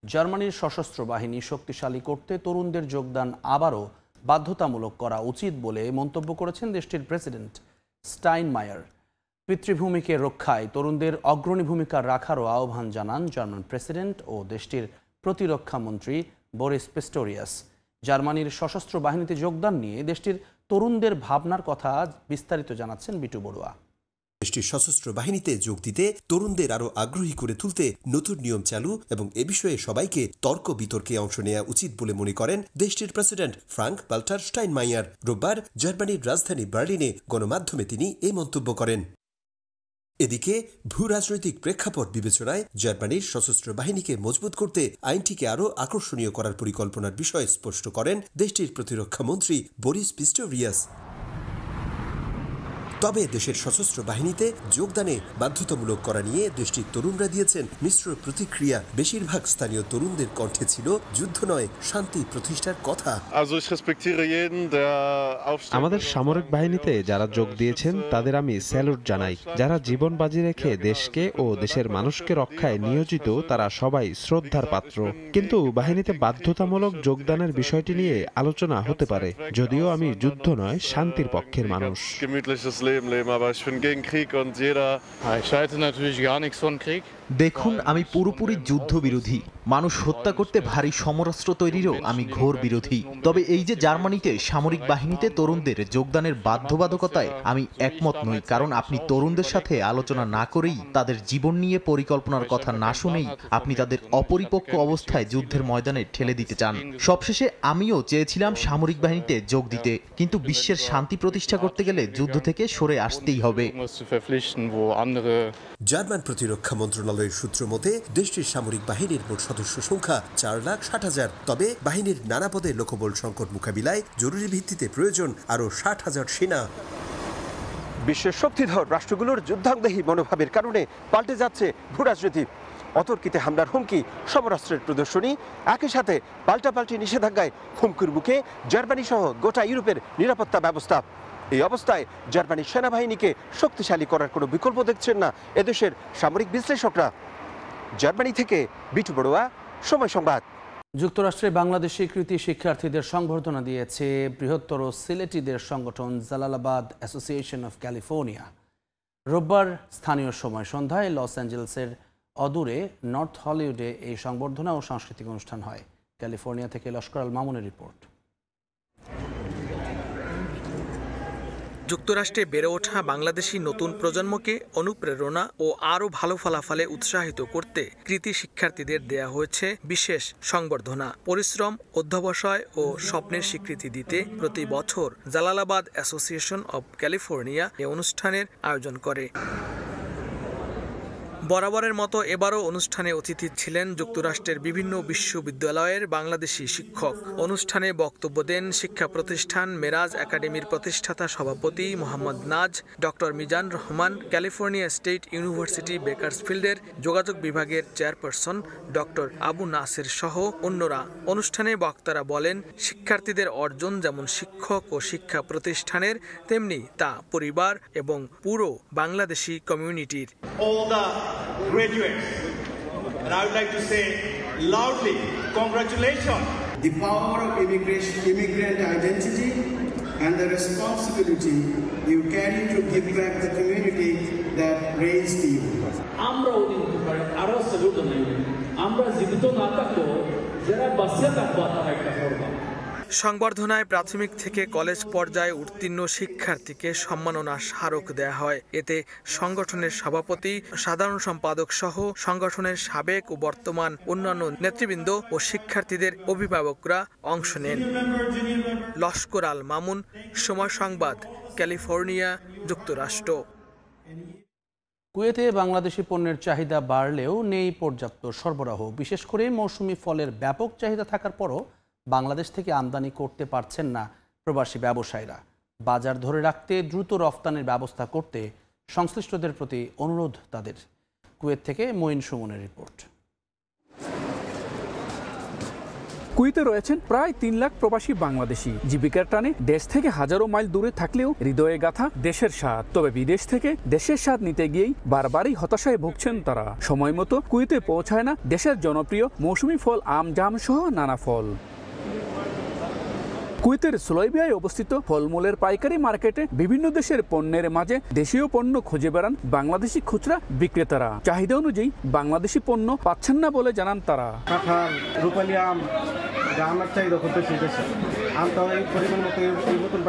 জার্মানির সশস্ত্র বাহিনী শক্তিশালী করতে তরুণদের যোগদান আবারও বাধ্যতামূলক করা উচিত বলে মন্তব্য করেছেন দেশটির প্রেসিডেন্ট স্টাইনমায়ার। পিতৃভূমিকে রক্ষায় তরুণদের অগ্রণী ভূমিকা রাখারও আহ্বান জানান জার্মান প্রেসিডেন্ট ও দেশটির প্রতিরক্ষা মন্ত্রী বরিস পিস্টোরিয়াস। জার্মানির সশস্ত্র বাহিনীতে যোগদান নিয়ে দেশটির তরুণদের ভাবনার কথা বিস্তারিত জানাচ্ছেন বিটু বড়ুয়া। দেশটির সশস্ত্র বাহিনীতে যোগ দিতে তরুণদের আরও আগ্রহী করে তুলতে নতুন নিয়ম চালু এবং এ বিষয়ে সবাইকে তর্ক বিতর্কে অংশ নেওয়া উচিত বলে মনে করেন দেশটির প্রেসিডেন্ট ফ্রাঙ্ক ওয়াল্টার স্টাইনমায়ার। রোববার জার্মানির রাজধানী বার্লিনে গণমাধ্যমে তিনি এই মন্তব্য করেন। এদিকে ভূ রাজনৈতিক প্রেক্ষাপট বিবেচনায় জার্মানির সশস্ত্র বাহিনীকে মজবুত করতে আইনটিকে আরও আকর্ষণীয় করার পরিকল্পনার বিষয়ে স্পষ্ট করেন দেশটির প্রতিরক্ষা মন্ত্রী বরিস পিস্টোরিয়াস। তবে দেশের সশস্ত্র বাহিনীতে যোগদানে বাধ্যতামূলক করা নিয়ে দেশটির তরুণরা দিয়েছেন মিশ্র প্রতিক্রিয়া। বেশিরভাগ স্থানীয় তরুণদের কণ্ঠে ছিল যুদ্ধ নয়, শান্তি প্রতিষ্ঠার কথা। আমাদের সামরিক বাহিনীতে যারা যোগ দিয়েছেন তাদের আমি স্যালুট জানাই। যারা জীবন বাজি রেখে দেশকে ও দেশের মানুষকে রক্ষায় নিয়োজিত তারা সবাই শ্রদ্ধার পাত্র। কিন্তু বাহিনীতে বাধ্যতামূলক যোগদানের বিষয়টি নিয়ে আলোচনা হতে পারে, যদিও আমি যুদ্ধ নয় শান্তির পক্ষের মানুষ। দেখুন, আমি পুরোপুরি যুদ্ধবিরোধী। মানুষ হত্যা করতে ভারী সমরাস্ত্র তৈরিরও আমি ঘোর বিরোধী। তবে এই যে জার্মানিতে সামরিক বাহিনীতে তরুণদের যোগদানের বাধ্যবাধকতায় আমি একমত নই, কারণ আপনি তরুণদের সাথে আলোচনা না করেই, তাদের জীবন নিয়ে পরিকল্পনার কথা না শুনেই আপনি তাদের অপরিপক্ক অবস্থায় যুদ্ধের ময়দানে ঠেলে দিতে চান। সবশেষে আমিও চেয়েছিলাম সামরিক বাহিনীতে যোগ দিতে, কিন্তু বিশ্বের শান্তি প্রতিষ্ঠা করতে গেলে যুদ্ধ থেকে সরে আসতেই হবে। জার্মান প্রতিরক্ষা মন্ত্রণালয়ের সূত্র মতে দেশটির সামরিক বাহিনীর মোট সদস্য সংখ্যা 4,60,000। তবে বাহিনীর নানা পদে লোকবল সংকট মোকাবিলায় জরুরি ভিত্তিতে প্রয়োজন আরও 60,000 সেনা। বিশ্বের শক্তিধর রাষ্ট্রগুলোর যুদ্ধাংদেহী মনোভাবের কারণে পাল্টে যাচ্ছে ভূরাজনীতি। অতর্কিতে হামলার হুমকি, সমরাস্ত্রের প্রদর্শনী, একই সাথে পাল্টাপাল্টি নিষেধাজ্ঞায় হুমকির মুখে জার্মানি সহ গোটা ইউরোপের নিরাপত্তা ব্যবস্থা। এই অবস্থায় জার্মানির সেনাবাহিনীকে শক্তিশালী করার কোনো বিকল্প দেখছেন না এদেশের সামরিক বিশ্লেষকরা। জার্মানি থেকে বিটু বড়ুয়া, সময় সংবাদ। যুক্তরাষ্ট্রে বাংলাদেশি কৃতি শিক্ষার্থীদের সংবর্ধনা দিয়েছে বৃহত্তর সিলেটিদের সংগঠন জালালাবাদ অ্যাসোসিয়েশন অফ ক্যালিফোর্নিয়া। রোববার স্থানীয় সময় সন্ধ্যায় লস অ্যাঞ্জেলেসের অদূরে নর্থ হলিউডে এই সংবর্ধনা ও সাংস্কৃতিক অনুষ্ঠান হয়। ক্যালিফোর্নিয়া থেকে লস্কর আল মামুনের রিপোর্ট। যুক্তরাষ্ট্রে বেড়ে ওঠা বাংলাদেশি নতুন প্রজন্মকে অনুপ্রেরণা ও আরও ভালো ফলাফলে উৎসাহিত করতে কৃতি শিক্ষার্থীদের দেয়া হয়েছে বিশেষ সংবর্ধনা। পরিশ্রম, অধ্যবসায় ও স্বপ্নের স্বীকৃতি দিতে প্রতি বছর জালালাবাদ অ্যাসোসিয়েশন অব ক্যালিফোর্নিয়া এ অনুষ্ঠানের আয়োজন করে। বরাবরের মতো এবারও অনুষ্ঠানে অতিথি ছিলেন যুক্তরাষ্ট্রের বিভিন্ন বিশ্ববিদ্যালয়ের বাংলাদেশি শিক্ষক। অনুষ্ঠানে বক্তব্য দেন শিক্ষা প্রতিষ্ঠান মেরাজ একাডেমির প্রতিষ্ঠাতা সভাপতি Mohammad Naz, doctor Mizan Rahman, California State University বেকারসফিল্ডের যোগাযোগ বিভাগের চেয়ারপারসন ডক্টর আবু নাসের সহ অন্যরা। অনুষ্ঠানে বক্তারা বলেন, শিক্ষার্থীদের অর্জন যেমন শিক্ষক ও শিক্ষা প্রতিষ্ঠানের, তেমনি তা পরিবার এবং পুরো বাংলাদেশি কমিউনিটির। Graduates, and I would like to say loudly, congratulations. The power of immigrant identity and the responsibility you carry to give back the community that raised you. আমরা ওদিন আরো স্যালুট জানাই। আমরা জীবিত না থাকলেও যারা বাঁচিয়ে থাকবো তারা একটা করবা। সংবর্ধনায় প্রাথমিক থেকে কলেজ পর্যায়ে উত্তীর্ণ শিক্ষার্থীকে সম্মাননা স্মারক দেয়া হয়। এতে সংগঠনের সভাপতি, সাধারণ সম্পাদক সহ সংগঠনের সাবেক ও বর্তমান অন্যান্য নেতৃবৃন্দ ও শিক্ষার্থীদের অভিভাবকরা অংশ নেন। লস্কর আল মামুন, সময় সংবাদ, ক্যালিফোর্নিয়া, যুক্তরাষ্ট্র। কুয়েতে বাংলাদেশি পণ্যের চাহিদা বাড়লেও নেই পর্যাপ্ত সরবরাহ। বিশেষ করে মৌসুমি ফলের ব্যাপক চাহিদা থাকার পরও বাংলাদেশ থেকে আমদানি করতে পারছেন না প্রবাসী ব্যবসায়ীরা। বাজার ধরে রাখতে দ্রুত রফতানির ব্যবস্থা করতে সংশ্লিষ্টদের প্রতি অনুরোধ তাদের। কুয়েত থেকে মঈন সুমনের রিপোর্ট। কুয়েতে রয়েছেন প্রায় 3 লাখ প্রবাসী বাংলাদেশি। জীবিকার টানে দেশ থেকে হাজারো মাইল দূরে থাকলেও হৃদয়ে গাথা দেশের স্বাদ। তবে বিদেশ থেকে দেশের স্বাদ নিতে গিয়েই বারবারই হতাশায় ভুগছেন তারা। সময় মতো কুয়েতে পৌঁছায় না দেশের জনপ্রিয় মৌসুমি ফল আম, জাম সহ নানা ফল। কুয়েতের সুলাইবিয়ায় অবস্থিত ফলমূলের পাইকারি মার্কেটে বিভিন্ন দেশের পণ্যের মাঝে দেশীয় পণ্য খুঁজে বেড়ান বাংলাদেশি খুচরা বিক্রেতারা। চাহিদা অনুযায়ী বাংলাদেশি পণ্য পাচ্ছেন না বলে জানান তারা। কাঁঠাল, রূপালী আম, আমের চাহিদা খুব বেশি দেশে। আমটা এই পরিমাণ মতো এই মতন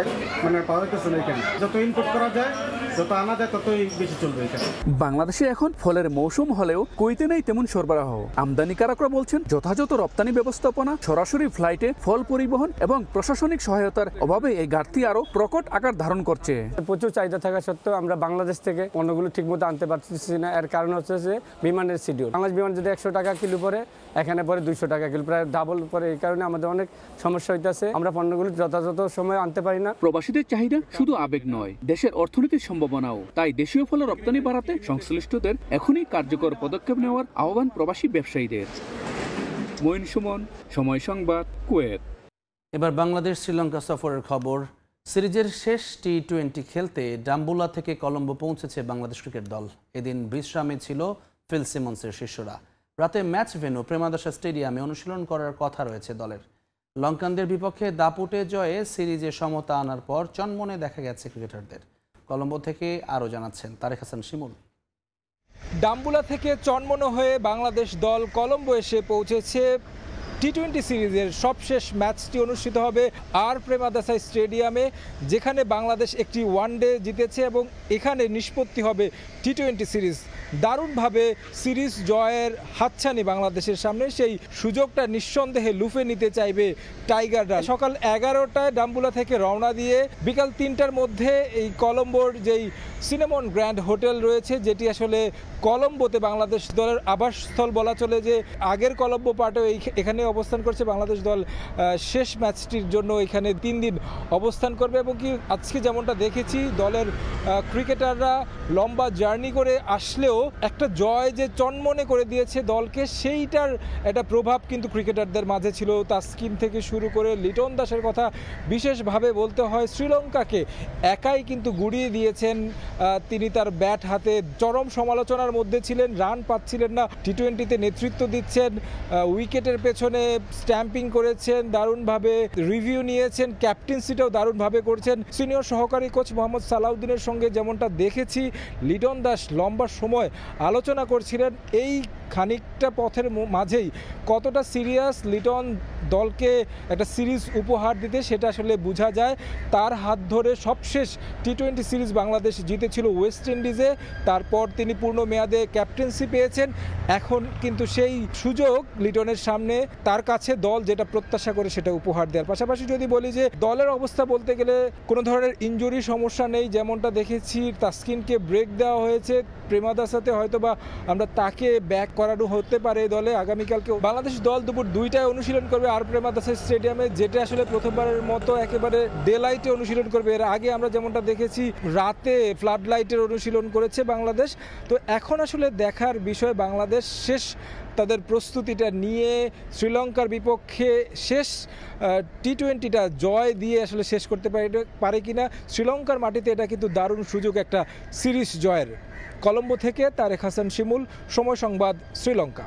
মানে পাওয়া যাচ্ছে না এখানে। যত ইনপুট করা যায় যত আনা যায় ততই বেশি চলবে এটা। বাংলাদেশে এখন ফলের মৌসুম হলেও কুইতে নেই তেমন সরবরাহ। আমদানিকারকরা বলছেন যথাযথ রপ্তানি ব্যবস্থাপনা, সরাসরি ফ্লাইটে ফল পরিবহন এবং প্রশাসনিক সহায়তার অভাবে এই ঘাটতি আরো প্রকট আকার ধারণ করছে। প্রচুর চাহিদা থাকা সত্ত্বেও আমরা বাংলাদেশ থেকে পণ্যগুলো ঠিকমতো আনতে পারতেছি না। এর কারণ হচ্ছে যে বিমানের শিডিউল। বাংলাদেশ বিমান যদি 100 টাকা কিলো পরে, এখানে পরে 200 টাকা কিলো, প্রায় ডাবল পরে। এই কারণে আমাদের অনেক সমস্যা হইতেছে, আমরা পণ্যগুলো যথাযথ সময় আনতে পারি না। প্রবাসীদের চাহিদা শুধু আবেগ নয়, দেশের অর্থনীতির সম্ভাবনাও। তাই দেশীয় ফল রপ্তানি বাড়াতে সংশ্লিষ্টদের এখনই কার্যকর পদক্ষেপ নেওয়ার আহ্বান প্রবাসী ব্যবসায়ীদের। মঈন সুমন, সময় সংবাদ, কুয়েত। এবার বাংলাদেশ শ্রীলঙ্কা সফরের খবর। সিরিজের শেষ টি-20 খেলতে ডাম্বুলা থেকে কলম্বো পৌঁছেছে বাংলাদেশ ক্রিকেট দল। এদিন বিশ্রামে ছিল ফিল সিমন্সের শিষ্যরা। রাতে ম্যাচ ভেন্যু প্রেমাদাসা স্টেডিয়ামে অনুশীলন করার কথা রয়েছে দলের। লঙ্কানদের বিপক্ষে দাপুটে জয়ে সিরিজে সমতা আনার পর চনমনে দেখা গেছে ক্রিকেটারদের। কলম্বো থেকে আরও জানাচ্ছেন তারেক হাসান শিমুল। ডাম্বুলা থেকে চনমনে হয়ে বাংলাদেশ দল কলম্বো এসে পৌঁছেছে। টি-20 সিরিজের সবশেষ ম্যাচটি অনুষ্ঠিত হবে আর প্রেমাদাসা স্টেডিয়ামে, যেখানে বাংলাদেশ একটি ওয়ানডে জিতেছে এবং এখানে নিষ্পত্তি হবে টি-20 সিরিজ। দারুণভাবে সিরিজ জয়ের হাতছানি বাংলাদেশের সামনে, সেই সুযোগটা নিঃসন্দেহে লুফে নিতে চাইবে টাইগাররা। সকাল 11টায় ডাম্বুলা থেকে রওনা দিয়ে বিকাল 3টার মধ্যে এই কলম্বোর যেই সিনেমন গ্র্যান্ড হোটেল রয়েছে, যেটি আসলে কলম্বোতে বাংলাদেশ দলের আবাসস্থল বলা চলে, যে আগের কলম্বো পার্টেও এখানে অবস্থান করছে বাংলাদেশ দল। শেষ ম্যাচটির জন্য এখানে 3 দিন অবস্থান করবে এবং কি আজকে যেমনটা দেখেছি দলের ক্রিকেটাররা লম্বা জার্নি করে আসলেও একটা জয় যে চনমনে করে দিয়েছে দলকে, সেইটার একটা প্রভাব কিন্তু ক্রিকেটারদের মাঝে ছিল। তাসকিন থেকে শুরু করে লিটন দাসের কথা বিশেষভাবে বলতে হয়। শ্রীলঙ্কাকে একাই কিন্তু গুড়িয়ে দিয়েছেন তিনি, তার ব্যাট হাতে চরম সমালোচনার মধ্যে ছিলেন, রান পাচ্ছিলেন না। টি-20তে নেতৃত্ব দিচ্ছেন, উইকেটের পেছনে স্ট্যাম্পিং করেছেন, দারুণভাবে রিভিউ নিয়েছেন, ক্যাপ্টেন্সিটাও দারুণভাবে করছেন। সিনিয়র সহকারী কোচ মোহাম্মদ সালাউদ্দিনের সঙ্গে যেমনটা দেখেছি, লিটন দাস লম্বা সময় আলোচনা করছিলেন এই খানিকটা পথের মাঝেই কতটা সিরিয়াস লিটন দলকে একটা সিরিজ উপহার দিতে, সেটা আসলে বোঝা যায়। তার হাত ধরে সবশেষ টি-20 সিরিজ বাংলাদেশ জিতেছিল ওয়েস্ট ইন্ডিজে, তারপর তিনি পূর্ণ মেয়াদে ক্যাপ্টেন্সি পেয়েছেন। এখন কিন্তু সেই সুযোগ লিটনের সামনে, তার কাছে দল যেটা প্রত্যাশা করে সেটা উপহার দেওয়ার। পাশাপাশি যদি বলি যে দলের অবস্থা বলতে গেলে কোনো ধরনের ইনজুরি সমস্যা নেই, যেমনটা দেখেছি তাসকিনকে ব্রেক দেওয়া হয়েছে। প্রেমাদাসাতে হয়তোবা আমরা তাকে ব্যাক করানো হতে পারে দলে। আগামীকালকে বাংলাদেশ দল দুপুর 2টায় অনুশীলন করবে আর প্রেমাদাসা স্টেডিয়ামে, যেটা আসলে প্রথমবারের মতো একেবারে ডে লাইটে অনুশীলন করবে। এর আগে আমরা যেমনটা দেখেছি রাতে ফ্লাড লাইটের অনুশীলন করেছে বাংলাদেশ। তো এখন আসলে দেখার বিষয় বাংলাদেশ শেষ তাদের প্রস্তুতিটা নিয়ে শ্রীলঙ্কার বিপক্ষে শেষ টি-20টা জয় দিয়ে আসলে শেষ করতে পারে কিনা। শ্রীলঙ্কার মাটিতে এটা কিন্তু দারুণ সুযোগ একটা সিরিজ জয়ের। কলম্বো থেকে তারেক হাসান শিমুল, সময় সংবাদ, শ্রীলঙ্কা।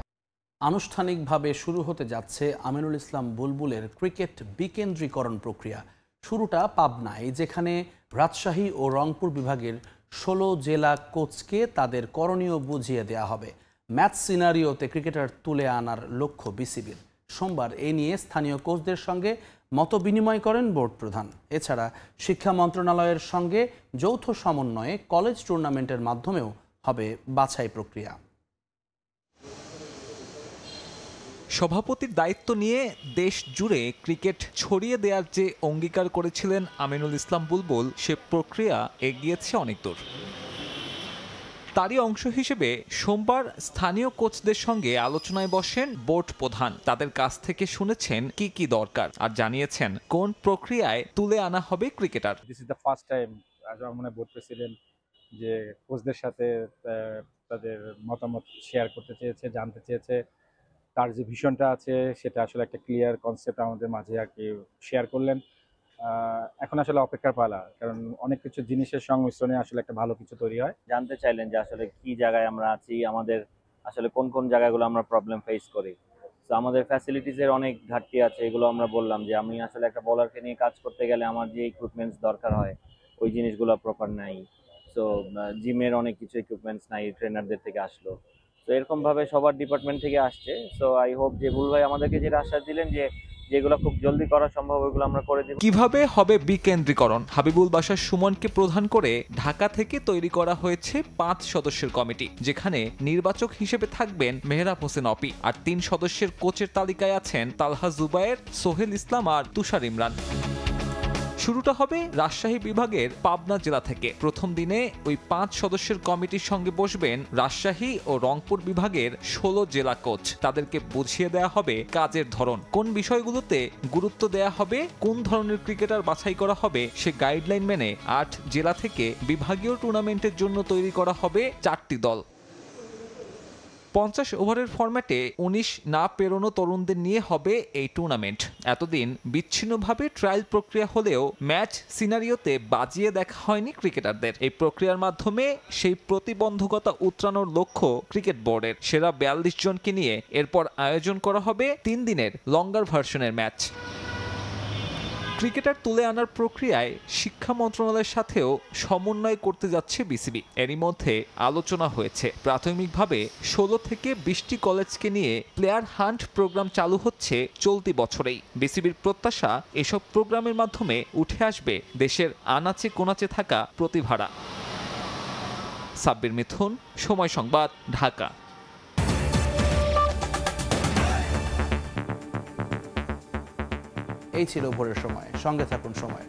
আনুষ্ঠানিকভাবে শুরু হতে যাচ্ছে আমিনুল ইসলাম বুলবুলের ক্রিকেট বিকেন্দ্রীকরণ প্রক্রিয়া। শুরুটা পাবনায়, যেখানে রাজশাহী ও রংপুর বিভাগের 16 জেলা কোচকে তাদের করণীয় বুঝিয়ে দেওয়া হবে। ম্যাচ সিনারিওতে ক্রিকেটার তুলে আনার লক্ষ্য বিসিবির। সোমবার এ নিয়ে স্থানীয় কোচদের সঙ্গে মত বিনিময় করেন বোর্ড প্রধান। এছাড়া শিক্ষা মন্ত্রণালয়ের সঙ্গে যৌথ সমন্বয়ে কলেজ টুর্নামেন্টের মাধ্যমেও হবে বাছাই প্রক্রিয়া। সভাপতির দায়িত্ব নিয়ে দেশ জুড়ে ক্রিকেট ছড়িয়ে দেওয়ার যে অঙ্গীকার করেছিলেন আমিনুল ইসলাম বুলবুল, সে প্রক্রিয়া এগিয়েছে অনেক দূর। তারই অংশ হিসেবে সোমবার স্থানীয় কোচদের সঙ্গে আলোচনায় বসেন বোর্ড প্রধান। তাদের কাছ থেকে শুনেছেন কি কি দরকার আর জানিয়েছেন কোন প্রক্রিয়ায় তুলে আনা হবে cricketer. This is the first time board president যে কোচদের সাথে তাদের মতামত শেয়ার করতে চেয়েছে, জানতে চেয়েছে। তার যে ভিশনটা আছে সেটা আসলে একটা ক্লিয়ার কনসেপ্ট আমাদের মাঝে আর কি শেয়ার করলেন। এখন আসলে অপেক্ষার পালা, কারণ অনেক কিছু জিনিসের সংমিশ্রণে আসলে একটা ভালো কিছু তৈরি হয়। জানতে চাইলেন যে আসলে কি জায়গায় আমরা আছি, আমাদের আসলে কোন কোন জায়গাগুলো আমরা প্রবলেম ফেস করি। তো আমাদের ফ্যাসিলিটিসের অনেক ঘাটতি আছে, এগুলো আমরা বললাম যে আমি আসলে একটা বলারকে নিয়ে কাজ করতে গেলে আমার যে ইকুইপমেন্টস দরকার হয় ওই জিনিসগুলো প্রপার নাই। সো জিমের অনেক কিছু ইকুইপমেন্টস নাই, ট্রেনারদের থেকে আসলো। তো এরকমভাবে সবার ডিপার্টমেন্ট থেকে আসছে। সো আই হোপ যে বুল ভাই আমাদেরকে যেটা আশ্বাস দিলেন যে যেগুলো খুব জলদি করা সম্ভব ওইগুলো আমরা করে দিব। কিভাবে হবে বিকেন্দ্রীকরণ? হাবিবুল বাশার সুমনকে প্রধান করে ঢাকা থেকে তৈরি করা হয়েছে 5 সদস্যের কমিটি, যেখানে নির্বাচক হিসেবে থাকবেন মেহরাব হোসেন অপি, আর 3 সদস্যের কোচের তালিকায় আছেন তালহা জুবায়ের, সোহেল ইসলাম আর তুষার ইমরান। শুরুটা হবে রাজশাহী বিভাগের পাবনা জেলা থেকে। প্রথম দিনে ওই 5 সদস্যের কমিটির সঙ্গে বসবেন রাজশাহী ও রংপুর বিভাগের 16 জেলা কোচ। তাদেরকে বুঝিয়ে দেয়া হবে কাজের ধরন, কোন বিষয়গুলোতে গুরুত্ব দেয়া হবে, কোন ধরনের ক্রিকেটার বাছাই করা হবে, সে গাইডলাইন মেনে 8 জেলা থেকে বিভাগীয় টুর্নামেন্টের জন্য তৈরি করা হবে 4টি দল। 50 ওভারের ফরম্যাটে 19 না পেরোনো তরুণদের নিয়ে হবে এই টুর্নামেন্ট। এতদিন বিচ্ছিন্নভাবে ট্রায়াল প্রক্রিয়া হলেও ম্যাচ সিনারিওতে বাজিয়ে দেখা হয়নি ক্রিকেটারদের। এই প্রক্রিয়ার মাধ্যমে সেই প্রতিবন্ধকতা উতরানোর লক্ষ্য ক্রিকেট বোর্ডের। সেরা 42 জনকে নিয়ে এরপর আয়োজন করা হবে 3 দিনের লঙ্গার ভার্সনের ম্যাচ। ক্রিকেটার তুলে আনার প্রক্রিয়ায় শিক্ষা মন্ত্রণালয়ের সাথেও সমন্বয় করতে যাচ্ছে বিসিবি। এরই মধ্যে আলোচনা হয়েছে প্রাথমিকভাবে 16 থেকে 20টি কলেজকে নিয়ে প্লেয়ার হান্ট প্রোগ্রাম চালু হচ্ছে চলতি বছরেই। বিসিবির প্রত্যাশা, এসব প্রোগ্রামের মাধ্যমে উঠে আসবে দেশের আনাচে কোনাচে থাকা প্রতিভারা। সাব্বির মিথুন, সময় সংবাদ, ঢাকা। এই ছিল ভোরের সময়, সঙ্গে থাকুন সময়।